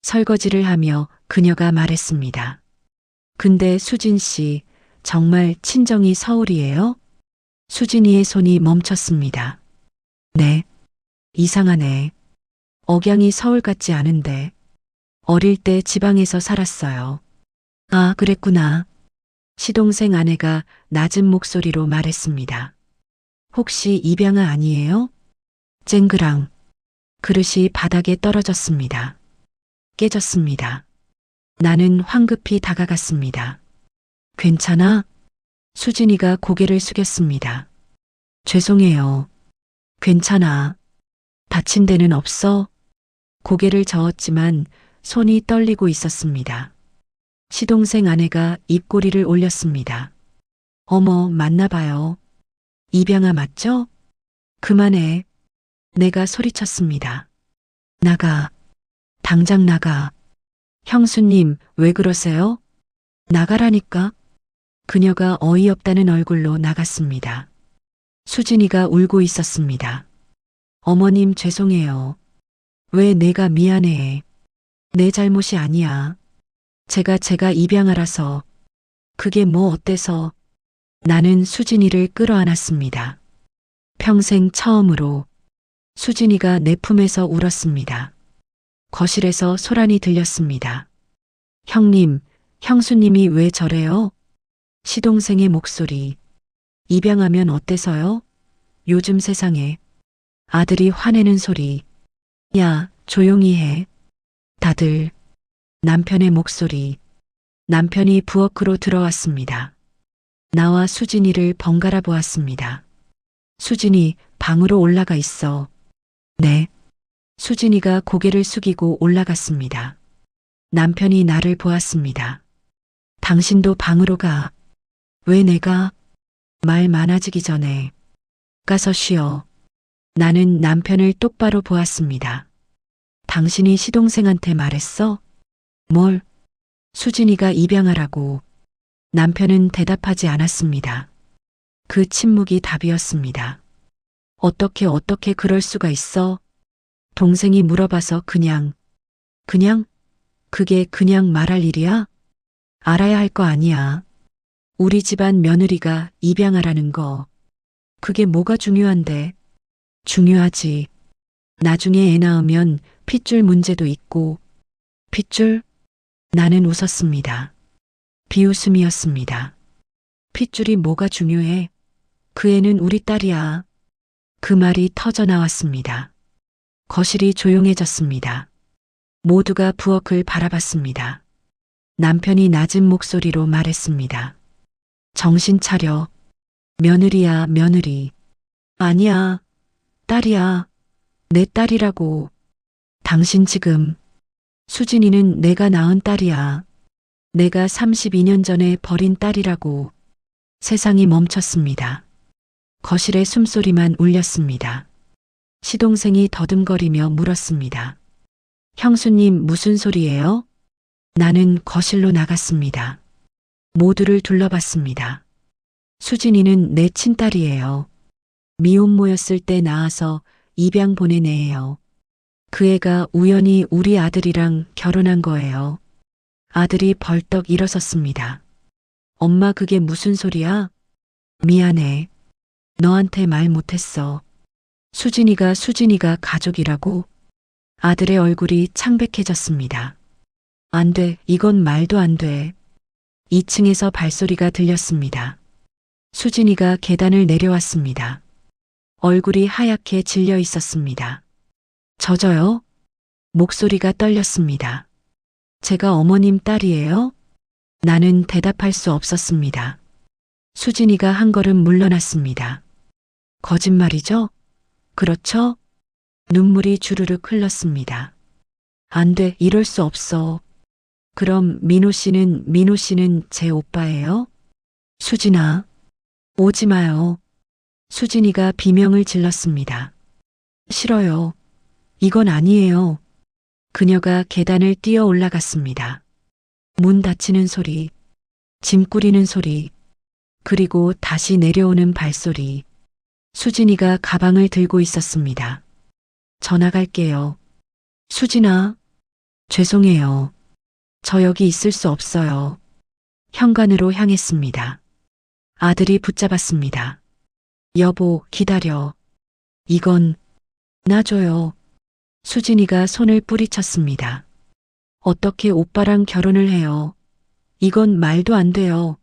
설거지를 하며 그녀가 말했습니다. 근데 수진 씨, 정말 친정이 서울이에요? 수진이의 손이 멈췄습니다. 네. 이상하네. 억양이 서울 같지 않은데. 어릴 때 지방에서 살았어요. 아, 그랬구나. 시동생 아내가 낮은 목소리로 말했습니다. 혹시 입양아 아니에요? 쨍그랑. 그릇이 바닥에 떨어졌습니다. 깨졌습니다. 나는 황급히 다가갔습니다. 괜찮아? 수진이가 고개를 숙였습니다. 죄송해요. 괜찮아. 다친 데는 없어? 고개를 저었지만 손이 떨리고 있었습니다. 시동생 아내가 입꼬리를 올렸습니다. 어머, 맞나 봐요. 입양아 맞죠? 그만해. 내가 소리쳤습니다. 나가. 당장 나가. 형수님, 왜 그러세요? 나가라니까. 그녀가 어이없다는 얼굴로 나갔습니다. 수진이가 울고 있었습니다. 어머님 죄송해요. 왜 내가 미안해. 내 잘못이 아니야. 제가 입양아라서. 그게 뭐 어때서. 나는 수진이를 끌어안았습니다. 평생 처음으로. 수진이가 내 품에서 울었습니다. 거실에서 소란이 들렸습니다. 형님, 형수님이 왜 저래요? 시동생의 목소리. 입양하면 어때서요? 요즘 세상에. 아들이 화내는 소리. 야, 조용히 해. 다들. 남편의 목소리. 남편이 부엌으로 들어왔습니다. 나와 수진이를 번갈아 보았습니다. 수진이 방으로 올라가 있어. 네. 수진이가 고개를 숙이고 올라갔습니다. 남편이 나를 보았습니다. 당신도 방으로 가. 왜 내가? 말 많아지기 전에. 가서 쉬어. 나는 남편을 똑바로 보았습니다. 당신이 시동생한테 말했어? 뭘? 수진이가 입양하라고. 남편은 대답하지 않았습니다. 그 침묵이 답이었습니다. 어떻게 그럴 수가 있어? 동생이 물어봐서 그냥? 그게 그냥 말할 일이야? 알아야 할 거 아니야. 우리 집안 며느리가 입양하라는 거. 그게 뭐가 중요한데? 중요하지. 나중에 애 낳으면 핏줄 문제도 있고. 핏줄? 나는 웃었습니다. 비웃음이었습니다. 핏줄이 뭐가 중요해? 그 애는 우리 딸이야. 그 말이 터져 나왔습니다. 거실이 조용해졌습니다. 모두가 부엌을 바라봤습니다. 남편이 낮은 목소리로 말했습니다. 정신 차려. 며느리야, 며느리. 아니야. 딸이야. 내 딸이라고. 당신 지금. 수진이는 내가 낳은 딸이야. 내가 32년 전에 버린 딸이라고. 세상이 멈췄습니다. 거실에 숨소리만 울렸습니다. 시동생이 더듬거리며 물었습니다. 형수님 무슨 소리예요? 나는 거실로 나갔습니다. 모두를 둘러봤습니다. 수진이는 내 친딸이에요. 미혼모였을 때 낳아서 입양 보낸 애예요. 그 애가 우연히 우리 아들이랑 결혼한 거예요. 아들이 벌떡 일어섰습니다. 엄마 그게 무슨 소리야? 미안해. 너한테 말 못했어. 수진이가 가족이라고? 아들의 얼굴이 창백해졌습니다. 안 돼, 이건 말도 안 돼. 2층에서 발소리가 들렸습니다. 수진이가 계단을 내려왔습니다. 얼굴이 하얗게 질려 있었습니다. 젖어요? 목소리가 떨렸습니다. 제가 어머님 딸이에요? 나는 대답할 수 없었습니다. 수진이가 한 걸음 물러났습니다. 거짓말이죠? 그렇죠? 눈물이 주르륵 흘렀습니다. 안 돼, 이럴 수 없어. 그럼 민호 씨는 제 오빠예요? 수진아, 오지 마요. 수진이가 비명을 질렀습니다. 싫어요. 이건 아니에요. 그녀가 계단을 뛰어 올라갔습니다. 문 닫히는 소리, 짐 꾸리는 소리, 그리고 다시 내려오는 발소리. 수진이가 가방을 들고 있었습니다. 전화 갈게요. 수진아, 죄송해요. 저 여기 있을 수 없어요. 현관으로 향했습니다. 아들이 붙잡았습니다. 여보, 기다려. 이건 놔줘요. 수진이가 손을 뿌리쳤습니다. 어떻게 오빠랑 결혼을 해요? 이건 말도 안 돼요.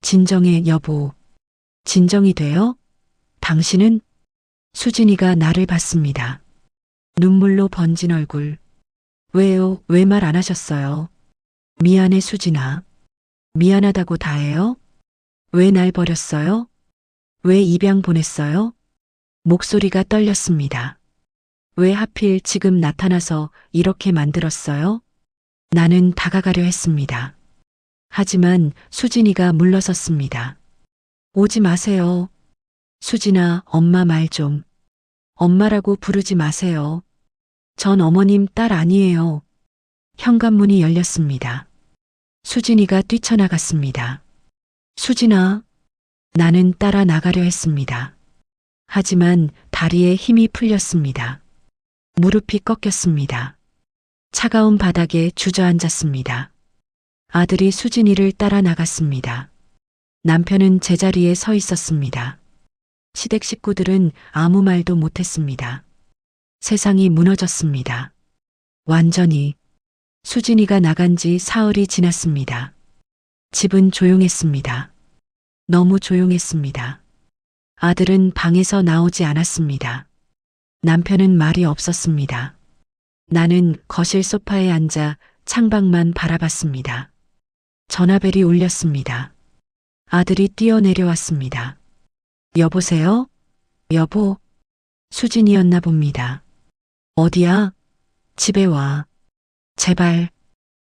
진정해, 여보. 진정이 돼요? 당신은? 수진이가 나를 봤습니다. 눈물로 번진 얼굴. 왜요? 왜 말 안 하셨어요? 미안해, 수진아. 미안하다고 다 해요? 왜 날 버렸어요? 왜 입양 보냈어요? 목소리가 떨렸습니다. 왜 하필 지금 나타나서 이렇게 만들었어요? 나는 다가가려 했습니다. 하지만 수진이가 물러섰습니다. 오지 마세요. 수진아, 엄마 말 좀. 엄마라고 부르지 마세요. 전 어머님 딸 아니에요. 현관문이 열렸습니다. 수진이가 뛰쳐나갔습니다. 수진아, 나는 따라 나가려 했습니다. 하지만 다리에 힘이 풀렸습니다. 무릎이 꺾였습니다. 차가운 바닥에 주저앉았습니다. 아들이 수진이를 따라 나갔습니다. 남편은 제자리에 서 있었습니다. 시댁 식구들은 아무 말도 못했습니다. 세상이 무너졌습니다. 완전히. 수진이가 나간 지 사흘이 지났습니다. 집은 조용했습니다. 너무 조용했습니다. 아들은 방에서 나오지 않았습니다. 남편은 말이 없었습니다. 나는 거실 소파에 앉아 창밖만 바라봤습니다. 전화벨이 울렸습니다. 아들이 뛰어내려왔습니다. 여보세요? 여보? 수진이었나 봅니다. 어디야? 집에 와. 제발.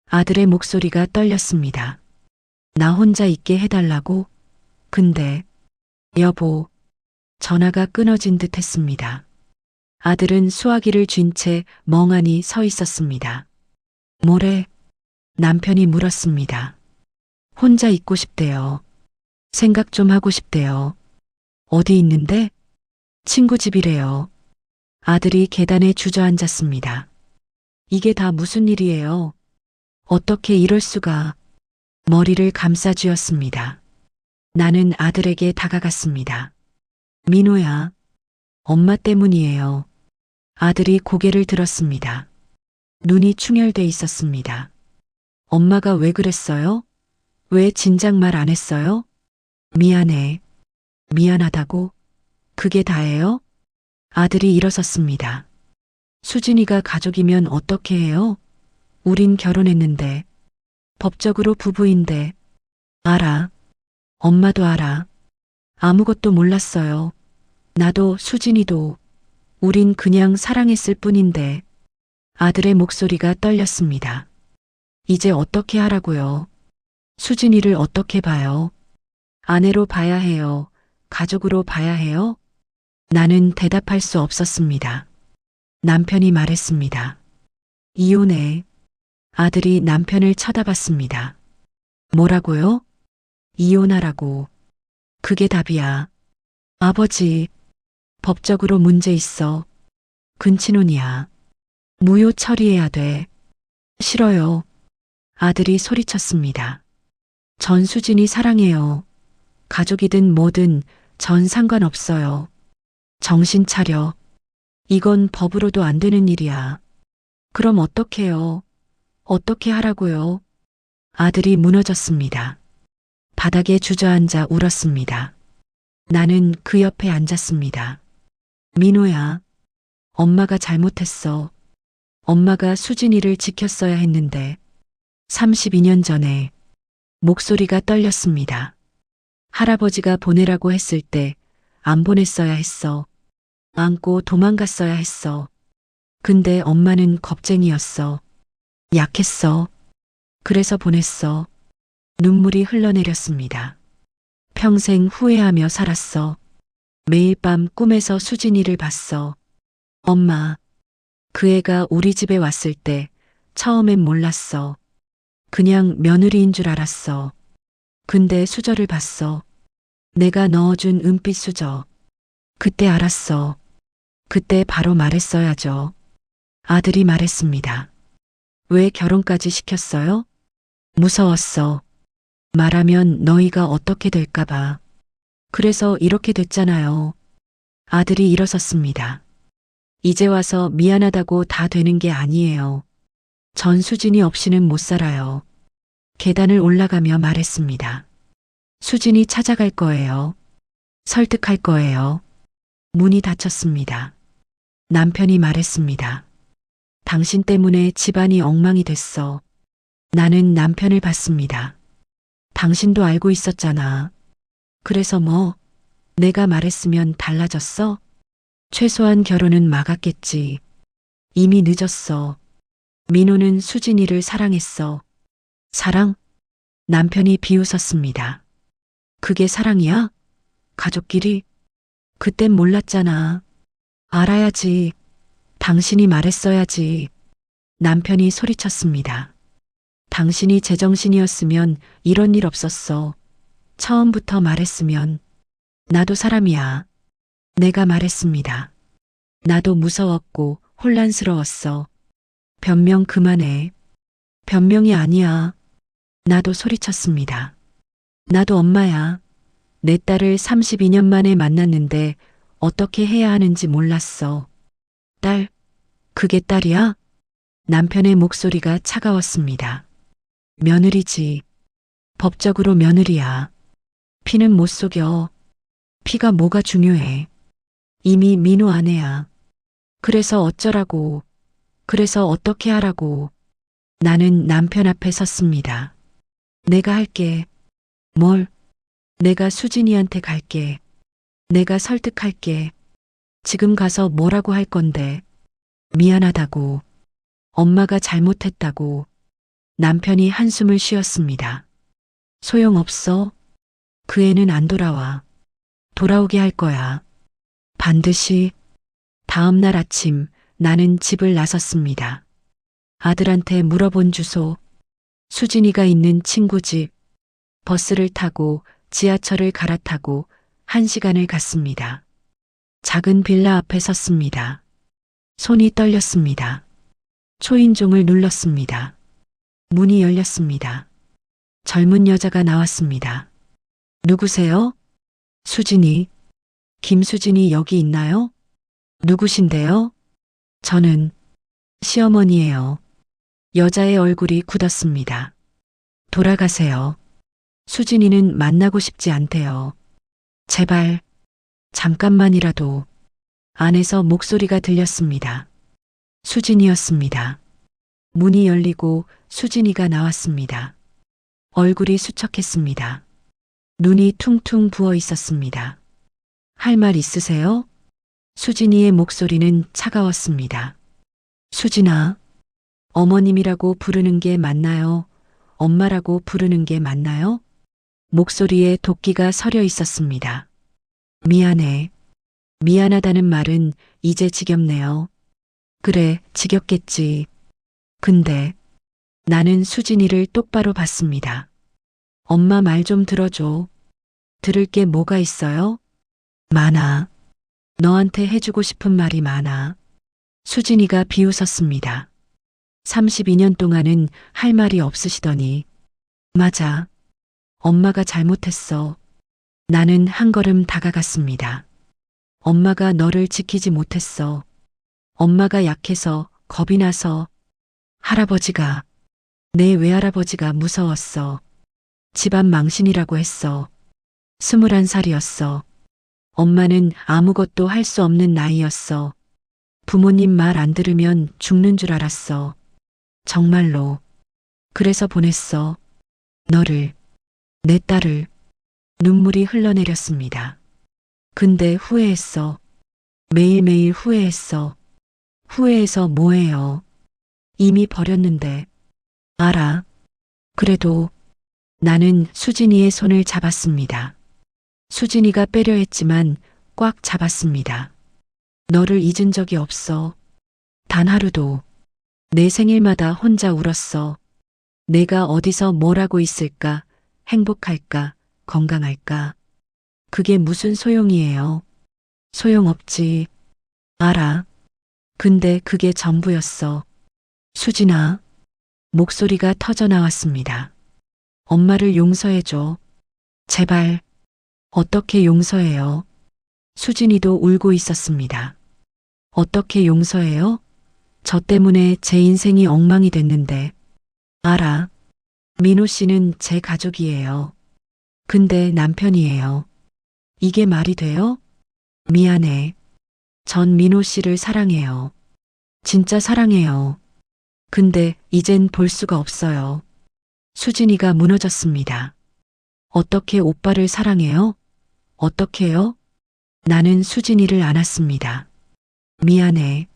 아들의 목소리가 떨렸습니다. 나 혼자 있게 해달라고? 근데, 여보, 전화가 끊어진 듯 했습니다. 아들은 수화기를 쥔 채 멍하니 서 있었습니다. 뭐래? 남편이 물었습니다. 혼자 있고 싶대요. 생각 좀 하고 싶대요. 어디 있는데? 친구 집이래요. 아들이 계단에 주저앉았습니다. 이게 다 무슨 일이에요? 어떻게 이럴 수가? 머리를 감싸 쥐었습니다. 나는 아들에게 다가갔습니다. 민호야, 엄마 때문이에요. 아들이 고개를 들었습니다. 눈이 충혈돼 있었습니다. 엄마가 왜 그랬어요? 왜 진작 말 안 했어요? 미안해. 미안하다고? 그게 다예요? 아들이 일어섰습니다. 수진이가 가족이면 어떻게 해요? 우린 결혼했는데. 법적으로 부부인데. 알아. 엄마도 알아. 아무것도 몰랐어요. 나도 수진이도. 우린 그냥 사랑했을 뿐인데. 아들의 목소리가 떨렸습니다. 이제 어떻게 하라고요? 수진이를 어떻게 봐요? 아내로 봐야 해요. 가족으로 봐야 해요? 나는 대답할 수 없었습니다. 남편이 말했습니다. 이혼해. 아들이 남편을 쳐다봤습니다. 뭐라고요? 이혼하라고. 그게 답이야. 아버지, 법적으로 문제 있어. 근친혼이야. 무효 처리해야 돼. 싫어요. 아들이 소리쳤습니다. 전수진이 사랑해요. 가족이든 뭐든 전 상관없어요. 정신 차려. 이건 법으로도 안 되는 일이야. 그럼 어떡해요? 어떻게 하라고요? 아들이 무너졌습니다. 바닥에 주저앉아 울었습니다. 나는 그 옆에 앉았습니다. 민호야, 엄마가 잘못했어. 엄마가 수진이를 지켰어야 했는데. 32년 전에 목소리가 떨렸습니다. 할아버지가 보내라고 했을 때 안 보냈어야 했어. 안고 도망갔어야 했어. 근데 엄마는 겁쟁이였어. 약했어. 그래서 보냈어. 눈물이 흘러내렸습니다. 평생 후회하며 살았어. 매일 밤 꿈에서 수진이를 봤어. 엄마, 그 애가 우리 집에 왔을 때 처음엔 몰랐어. 그냥 며느리인 줄 알았어. 근데 수저를 봤어. 내가 넣어준 은빛 수저. 그때 알았어. 그때 바로 말했어야죠. 아들이 말했습니다. 왜 결혼까지 시켰어요? 무서웠어. 말하면 너희가 어떻게 될까봐. 그래서 이렇게 됐잖아요. 아들이 일어섰습니다. 이제 와서 미안하다고 다 되는 게 아니에요. 전수진이 없이는 못 살아요. 계단을 올라가며 말했습니다. 수진이 찾아갈 거예요. 설득할 거예요. 문이 닫혔습니다. 남편이 말했습니다. 당신 때문에 집안이 엉망이 됐어. 나는 남편을 봤습니다. 당신도 알고 있었잖아. 그래서 뭐, 내가 말했으면 달라졌어? 최소한 결혼은 막았겠지. 이미 늦었어. 민호는 수진이를 사랑했어. 사랑? 남편이 비웃었습니다. 그게 사랑이야? 가족끼리? 그땐 몰랐잖아. 알아야지. 당신이 말했어야지. 남편이 소리쳤습니다. 당신이 제정신이었으면 이런 일 없었어. 처음부터 말했으면. 나도 사람이야. 내가 말했습니다. 나도 무서웠고 혼란스러웠어. 변명 그만해. 변명이 아니야. 나도 소리쳤습니다. 나도 엄마야. 내 딸을 32년 만에 만났는데 어떻게 해야 하는지 몰랐어. 딸, 그게 딸이야? 남편의 목소리가 차가웠습니다. 며느리지. 법적으로 며느리야. 피는 못 속여. 피가 뭐가 중요해. 이미 민호 아내야. 그래서 어쩌라고. 그래서 어떻게 하라고. 나는 남편 앞에 섰습니다. 내가 할게. 뭘? 내가 수진이한테 갈게. 내가 설득할게. 지금 가서 뭐라고 할 건데. 미안하다고. 엄마가 잘못했다고. 남편이 한숨을 쉬었습니다. 소용없어. 그 애는 안 돌아와. 돌아오게 할 거야. 반드시. 다음 날 아침 나는 집을 나섰습니다. 아들한테 물어본 주소, 수진이가 있는 친구 집, 버스를 타고 지하철을 갈아타고 1시간을 갔습니다. 작은 빌라 앞에 섰습니다. 손이 떨렸습니다. 초인종을 눌렀습니다. 문이 열렸습니다. 젊은 여자가 나왔습니다. 누구세요? 수진이. 김수진이 여기 있나요? 누구신데요? 저는 시어머니예요. 여자의 얼굴이 굳었습니다. 돌아가세요. 수진이는 만나고 싶지 않대요. 제발, 잠깐만이라도. 안에서 목소리가 들렸습니다. 수진이었습니다. 문이 열리고 수진이가 나왔습니다. 얼굴이 수척했습니다. 눈이 퉁퉁 부어 있었습니다. 할 말 있으세요? 수진이의 목소리는 차가웠습니다. 수진아, 어머님이라고 부르는 게 맞나요? 엄마라고 부르는 게 맞나요? 목소리에 도끼가 서려 있었습니다. 미안해. 미안하다는 말은 이제 지겹네요. 그래, 지겹겠지. 근데 나는 수진이를 똑바로 봤습니다. 엄마 말 좀 들어줘. 들을 게 뭐가 있어요? 많아. 너한테 해주고 싶은 말이 많아. 수진이가 비웃었습니다. 32년 동안은 할 말이 없으시더니. 맞아. 엄마가 잘못했어. 나는 한 걸음 다가갔습니다. 엄마가 너를 지키지 못했어. 엄마가 약해서 겁이 나서. 할아버지가, 내 외할아버지가 무서웠어. 집안 망신이라고 했어. 21살이었어. 엄마는 아무것도 할 수 없는 나이였어. 부모님 말 안 들으면 죽는 줄 알았어. 정말로. 그래서 보냈어. 너를, 내 딸을. 눈물이 흘러내렸습니다. 근데 후회했어. 매일매일 후회했어. 후회해서 뭐해요. 이미 버렸는데. 알아. 그래도 나는 수진이의 손을 잡았습니다. 수진이가 빼려 했지만 꽉 잡았습니다. 너를 잊은 적이 없어. 단 하루도. 내 생일마다 혼자 울었어. 내가 어디서 뭘 하고 있을까? 행복할까? 건강할까? 그게 무슨 소용이에요? 소용없지. 알아. 근데 그게 전부였어. 수진아. 목소리가 터져 나왔습니다. 엄마를 용서해줘. 제발. 어떻게 용서해요? 수진이도 울고 있었습니다. 어떻게 용서해요? 저 때문에 제 인생이 엉망이 됐는데. 알아. 민호 씨는 제 가족이에요. 근데 남편이에요. 이게 말이 돼요? 미안해. 전 민호 씨를 사랑해요. 진짜 사랑해요. 근데 이젠 볼 수가 없어요. 수진이가 무너졌습니다. 어떻게 오빠를 사랑해요? 어떻게요? 나는 수진이를 안았습니다. 미안해.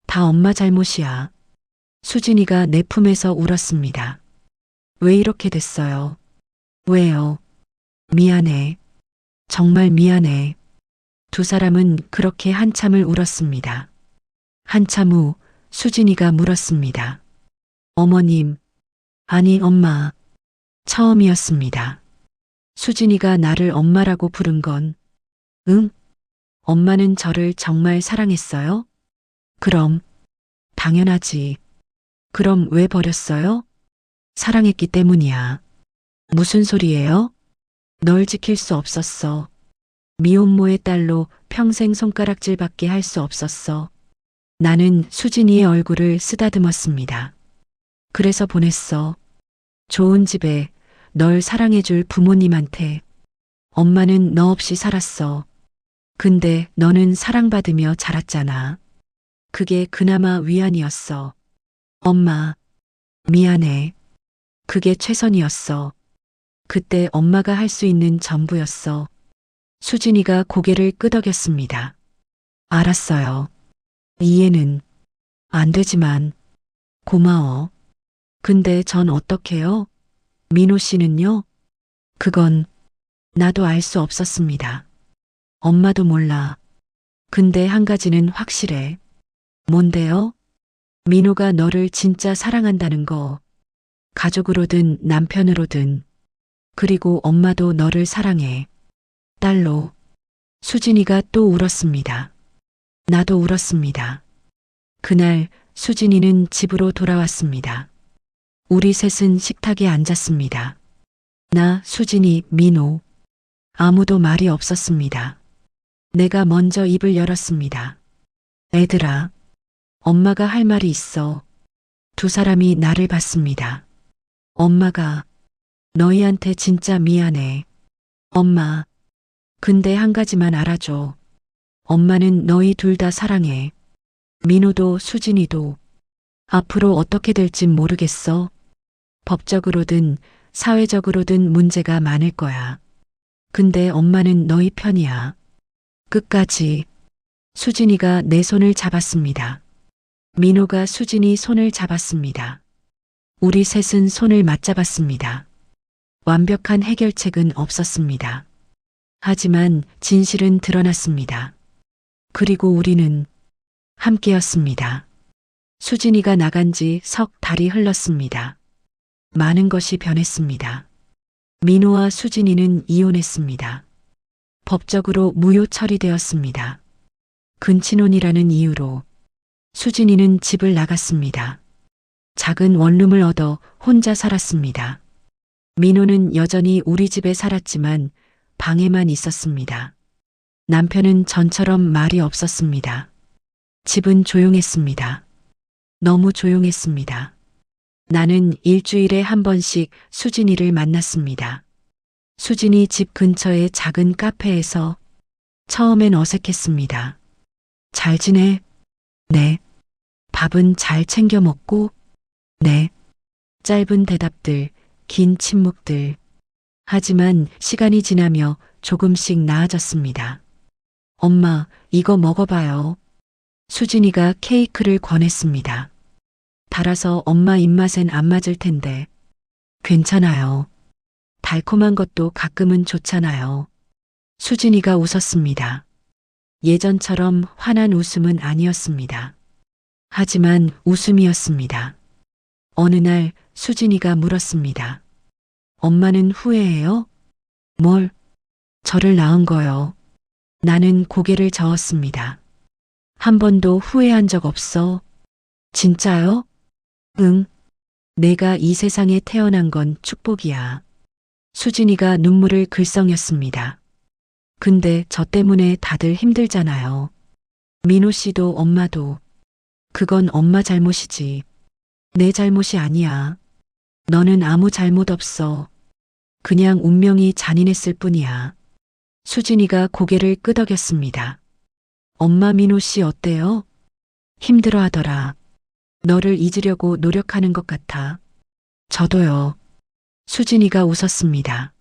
다 엄마 잘못이야. 수진이가 내 품에서 울었습니다. 왜 이렇게 됐어요? 왜요? 미안해. 정말 미안해. 두 사람은 그렇게 한참을 울었습니다. 한참 후 수진이가 물었습니다. 어머님, 아니 엄마. 처음이었습니다. 수진이가 나를 엄마라고 부른 건, 응? 엄마는 저를 정말 사랑했어요? 그럼, 당연하지. 그럼 왜 버렸어요? 사랑했기 때문이야. 무슨 소리예요? 널 지킬 수 없었어. 미혼모의 딸로 평생 손가락질밖에 할 수 없었어. 나는 수진이의 얼굴을 쓰다듬었습니다. 그래서 보냈어. 좋은 집에 널 사랑해줄 부모님한테. 엄마는 너 없이 살았어. 근데 너는 사랑받으며 자랐잖아. 그게 그나마 위안이었어. 엄마, 미안해. 그게 최선이었어. 그때 엄마가 할 수 있는 전부였어. 수진이가 고개를 끄덕였습니다. 알았어요. 이해는 안 되지만 고마워. 근데 전 어떡해요? 민호 씨는요? 그건 나도 알 수 없었습니다. 엄마도 몰라. 근데 한 가지는 확실해. 뭔데요? 민호가 너를 진짜 사랑한다는 거. 가족으로든 남편으로든. 그리고 엄마도 너를 사랑해. 딸로. 수진이가 또 울었습니다. 나도 울었습니다. 그날 수진이는 집으로 돌아왔습니다. 우리 셋은 식탁에 앉았습니다. 나, 수진이, 민호. 아무도 말이 없었습니다. 내가 먼저 입을 열었습니다. 애들아, 엄마가 할 말이 있어. 두 사람이 나를 봤습니다. 엄마가 너희한테 진짜 미안해. 엄마, 근데 한 가지만 알아줘. 엄마는 너희 둘 다 사랑해. 민호도 수진이도. 앞으로 어떻게 될진 모르겠어. 법적으로든 사회적으로든 문제가 많을 거야. 근데 엄마는 너희 편이야. 끝까지. 수진이가 내 손을 잡았습니다. 민호가 수진이 손을 잡았습니다. 우리 셋은 손을 맞잡았습니다. 완벽한 해결책은 없었습니다. 하지만 진실은 드러났습니다. 그리고 우리는 함께였습니다. 수진이가 나간 지 석 달이 흘렀습니다. 많은 것이 변했습니다. 민호와 수진이는 이혼했습니다. 법적으로 무효 처리되었습니다. 근친혼이라는 이유로 수진이는 집을 나갔습니다. 작은 원룸을 얻어 혼자 살았습니다. 민호는 여전히 우리 집에 살았지만 방에만 있었습니다. 남편은 전처럼 말이 없었습니다. 집은 조용했습니다. 너무 조용했습니다. 나는 일주일에 한 번씩 수진이를 만났습니다. 수진이 집 근처의 작은 카페에서 처음엔 어색했습니다. 잘 지내? 네. 밥은 잘 챙겨 먹고? 네. 짧은 대답들, 긴 침묵들. 하지만 시간이 지나며 조금씩 나아졌습니다. 엄마, 이거 먹어봐요. 수진이가 케이크를 권했습니다. 달아서 엄마 입맛엔 안 맞을 텐데. 괜찮아요. 달콤한 것도 가끔은 좋잖아요. 수진이가 웃었습니다. 예전처럼 환한 웃음은 아니었습니다. 하지만 웃음이었습니다. 어느 날 수진이가 물었습니다. 엄마는 후회해요? 뭘? 저를 낳은 거요. 나는 고개를 저었습니다. 한 번도 후회한 적 없어. 진짜요? 응. 내가 이 세상에 태어난 건 축복이야. 수진이가 눈물을 글썽였습니다. 근데 저 때문에 다들 힘들잖아요. 민호 씨도 엄마도. 그건 엄마 잘못이지. 내 잘못이 아니야. 너는 아무 잘못 없어. 그냥 운명이 잔인했을 뿐이야. 수진이가 고개를 끄덕였습니다. 엄마 민호 씨 어때요? 힘들어 하더라. 너를 잊으려고 노력하는 것 같아. 저도요. 수진이가 웃었습니다.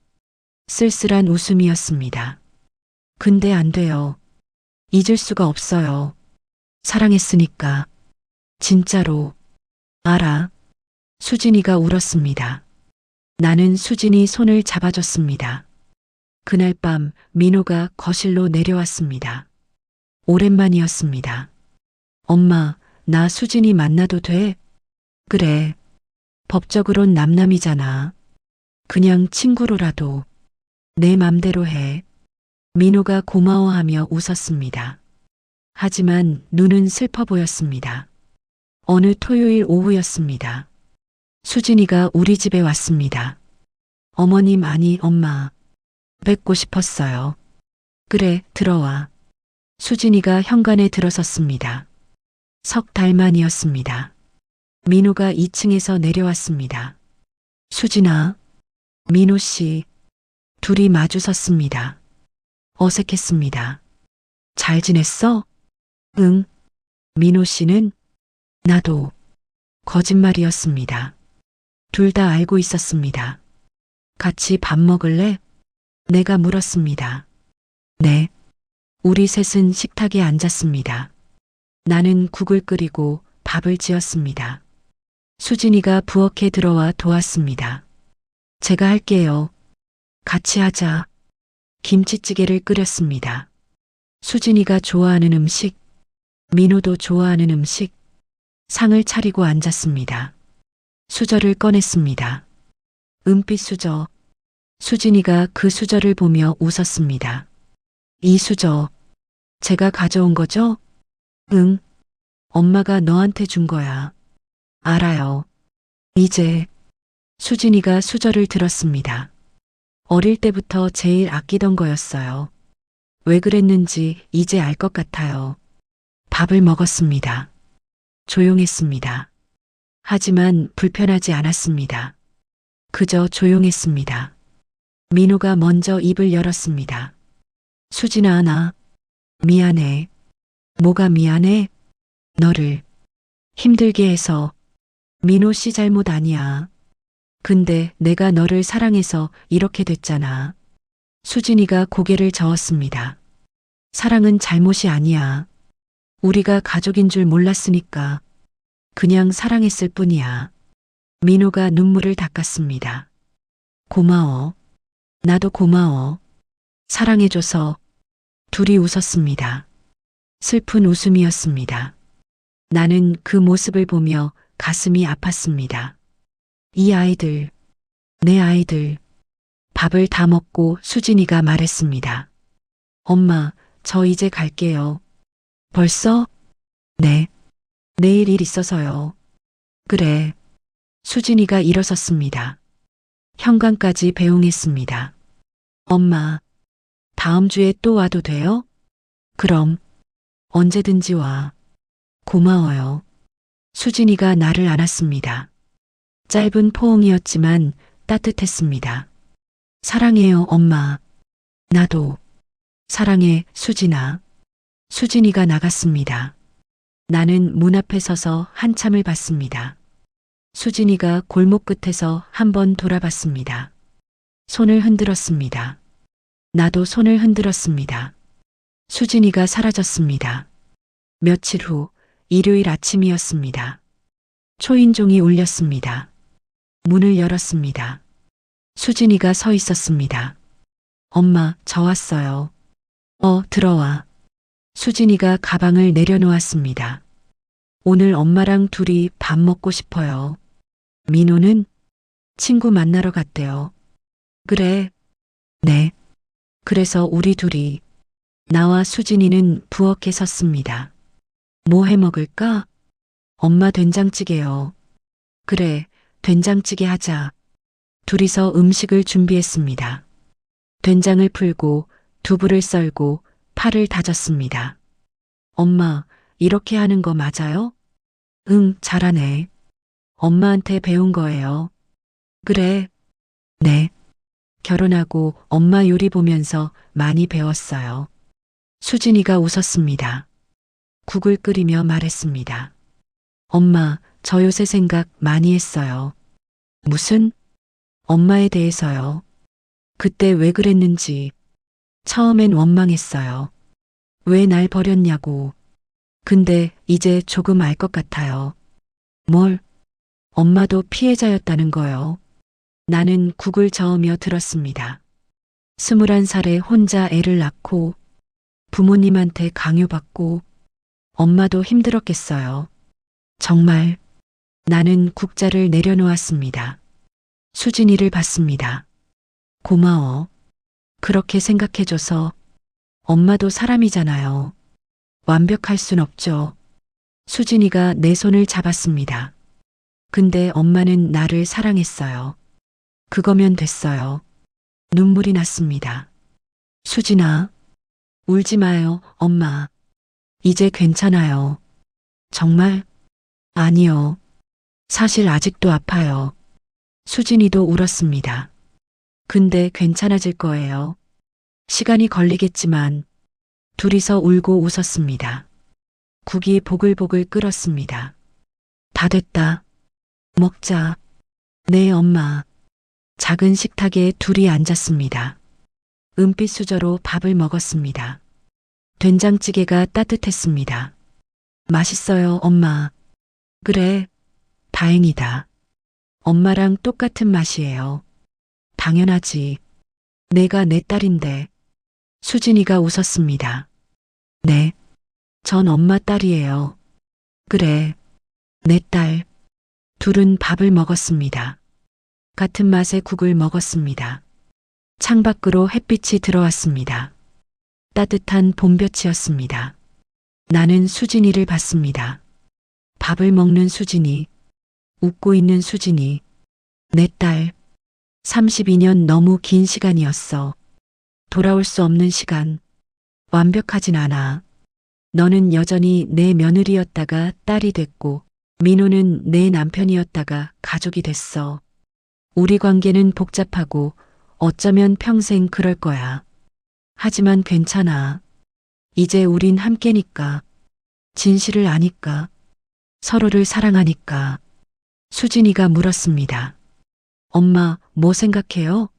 쓸쓸한 웃음이었습니다. 근데 안 돼요. 잊을 수가 없어요. 사랑했으니까. 진짜로. 알아. 수진이가 울었습니다. 나는 수진이 손을 잡아줬습니다. 그날 밤 민호가 거실로 내려왔습니다. 오랜만이었습니다. 엄마, 나 수진이 만나도 돼? 그래. 법적으론 남남이잖아. 그냥 친구로라도. 내 맘대로 해. 민호가 고마워하며 웃었습니다. 하지만 눈은 슬퍼 보였습니다. 어느 토요일 오후였습니다. 수진이가 우리 집에 왔습니다. 어머님 아니 엄마. 뵙고 싶었어요. 그래, 들어와. 수진이가 현관에 들어섰습니다. 석 달 만이었습니다. 민호가 2층에서 내려왔습니다. 수진아, 민호 씨. 둘이 마주 섰습니다. 어색했습니다. 잘 지냈어? 응. 민호 씨는? 나도. 거짓말이었습니다. 둘 다 알고 있었습니다. 같이 밥 먹을래? 내가 물었습니다. 네. 우리 셋은 식탁에 앉았습니다. 나는 국을 끓이고 밥을 지었습니다. 수진이가 부엌에 들어와 도왔습니다. 제가 할게요. 같이 하자. 김치찌개를 끓였습니다. 수진이가 좋아하는 음식, 민호도 좋아하는 음식, 상을 차리고 앉았습니다. 수저를 꺼냈습니다. 은빛 수저. 수진이가 그 수저를 보며 웃었습니다. 이 수저, 제가 가져온 거죠? 응. 엄마가 너한테 준 거야. 알아요. 이제 수진이가 수저를 들었습니다. 어릴 때부터 제일 아끼던 거였어요. 왜 그랬는지 이제 알 것 같아요. 밥을 먹었습니다. 조용했습니다. 하지만 불편하지 않았습니다. 그저 조용했습니다. 민호가 먼저 입을 열었습니다. 수진아, 나 미안해. 뭐가 미안해? 너를 힘들게 해서. 민호 씨 잘못 아니야. 근데 내가 너를 사랑해서 이렇게 됐잖아. 수진이가 고개를 저었습니다. 사랑은 잘못이 아니야. 우리가 가족인 줄 몰랐으니까 그냥 사랑했을 뿐이야. 민호가 눈물을 닦았습니다. 고마워. 나도 고마워. 사랑해줘서. 둘이 웃었습니다. 슬픈 웃음이었습니다. 나는 그 모습을 보며 가슴이 아팠습니다. 이 아이들, 내 아이들. 밥을 다 먹고 수진이가 말했습니다. 엄마, 저 이제 갈게요. 벌써? 네. 내일 일 있어서요. 그래. 수진이가 일어섰습니다. 현관까지 배웅했습니다. 엄마, 다음 주에 또 와도 돼요? 그럼. 언제든지 와. 고마워요. 수진이가 나를 안았습니다. 짧은 포옹이었지만 따뜻했습니다. 사랑해요, 엄마. 나도. 사랑해, 수진아. 수진이가 나갔습니다. 나는 문 앞에 서서 한참을 봤습니다. 수진이가 골목 끝에서 한번 돌아봤습니다. 손을 흔들었습니다. 나도 손을 흔들었습니다. 수진이가 사라졌습니다. 며칠 후 일요일 아침이었습니다. 초인종이 울렸습니다. 문을 열었습니다. 수진이가 서 있었습니다. 엄마, 저 왔어요. 들어와. 수진이가 가방을 내려놓았습니다. 오늘 엄마랑 둘이 밥 먹고 싶어요. 민호는 친구 만나러 갔대요. 그래. 네. 그래서 우리 둘이, 나와 수진이는 부엌에 섰습니다. 뭐 해 먹을까? 엄마 된장찌개요. 그래, 된장찌개 하자. 둘이서 음식을 준비했습니다. 된장을 풀고 두부를 썰고 파를 다졌습니다. 엄마, 이렇게 하는 거 맞아요? 응, 잘하네. 엄마한테 배운 거예요. 그래. 네. 결혼하고 엄마 요리 보면서 많이 배웠어요. 수진이가 웃었습니다. 국을 끓이며 말했습니다. 엄마, 저 요새 생각 많이 했어요. 무슨? 엄마에 대해서요. 그때 왜 그랬는지. 처음엔 원망했어요. 왜 날 버렸냐고. 근데 이제 조금 알 것 같아요. 뭘? 엄마도 피해자였다는 거요. 나는 국을 저으며 들었습니다. 21살에 혼자 애를 낳고 부모님한테 강요받고 엄마도 힘들었겠어요. 정말. 나는 국자를 내려놓았습니다. 수진이를 봤습니다. 고마워. 그렇게 생각해줘서. 엄마도 사람이잖아요. 완벽할 순 없죠. 수진이가 내 손을 잡았습니다. 근데 엄마는 나를 사랑했어요. 그거면 됐어요. 눈물이 났습니다. 수진아, 울지 마요, 엄마. 이제 괜찮아요. 정말? 아니요. 사실 아직도 아파요. 수진이도 울었습니다. 근데 괜찮아질 거예요. 시간이 걸리겠지만. 둘이서 울고 웃었습니다. 국이 보글보글 끓었습니다. 다 됐다. 먹자. 네, 엄마. 작은 식탁에 둘이 앉았습니다. 은빛 수저로 밥을 먹었습니다. 된장찌개가 따뜻했습니다. 맛있어요, 엄마. 그래. 다행이다. 엄마랑 똑같은 맛이에요. 당연하지. 내가 내 딸인데. 수진이가 웃었습니다. 네. 전 엄마 딸이에요. 그래. 내 딸. 둘은 밥을 먹었습니다. 같은 맛의 국을 먹었습니다. 창밖으로 햇빛이 들어왔습니다. 따뜻한 봄볕이었습니다. 나는 수진이를 봤습니다. 밥을 먹는 수진이, 웃고 있는 수진이, 내 딸. 32년 너무 긴 시간이었어. 돌아올 수 없는 시간. 완벽하진 않아. 너는 여전히 내 며느리였다가 딸이 됐고, 민호는 내 남편이었다가 가족이 됐어. 우리 관계는 복잡하고 어쩌면 평생 그럴 거야. 하지만 괜찮아. 이제 우린 함께니까. 진실을 아니까. 서로를 사랑하니까. 수진이가 물었습니다. 엄마, 뭐 생각해요?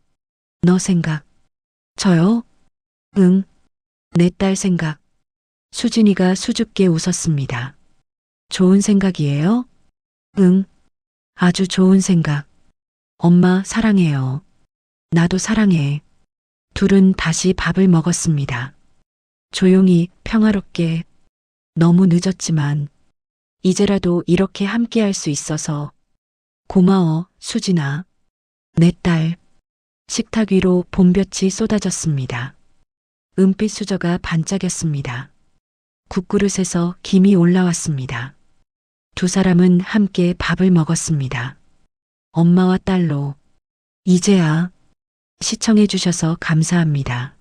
너 생각. 저요? 응. 내 딸 생각. 수진이가 수줍게 웃었습니다. 좋은 생각이에요? 응. 아주 좋은 생각. 엄마 사랑해요. 나도 사랑해. 둘은 다시 밥을 먹었습니다. 조용히 평화롭게. 너무 늦었지만 이제라도 이렇게 함께할 수 있어서 고마워, 수진아. 내 딸. 식탁 위로 봄볕이 쏟아졌습니다. 은빛 수저가 반짝였습니다. 국그릇에서 김이 올라왔습니다. 두 사람은 함께 밥을 먹었습니다. 엄마와 딸로. 이제야. 시청해 주셔서 감사합니다.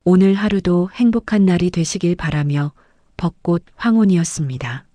오늘 하루도 행복한 날이 되시길 바라며 벚꽃 황혼이었습니다.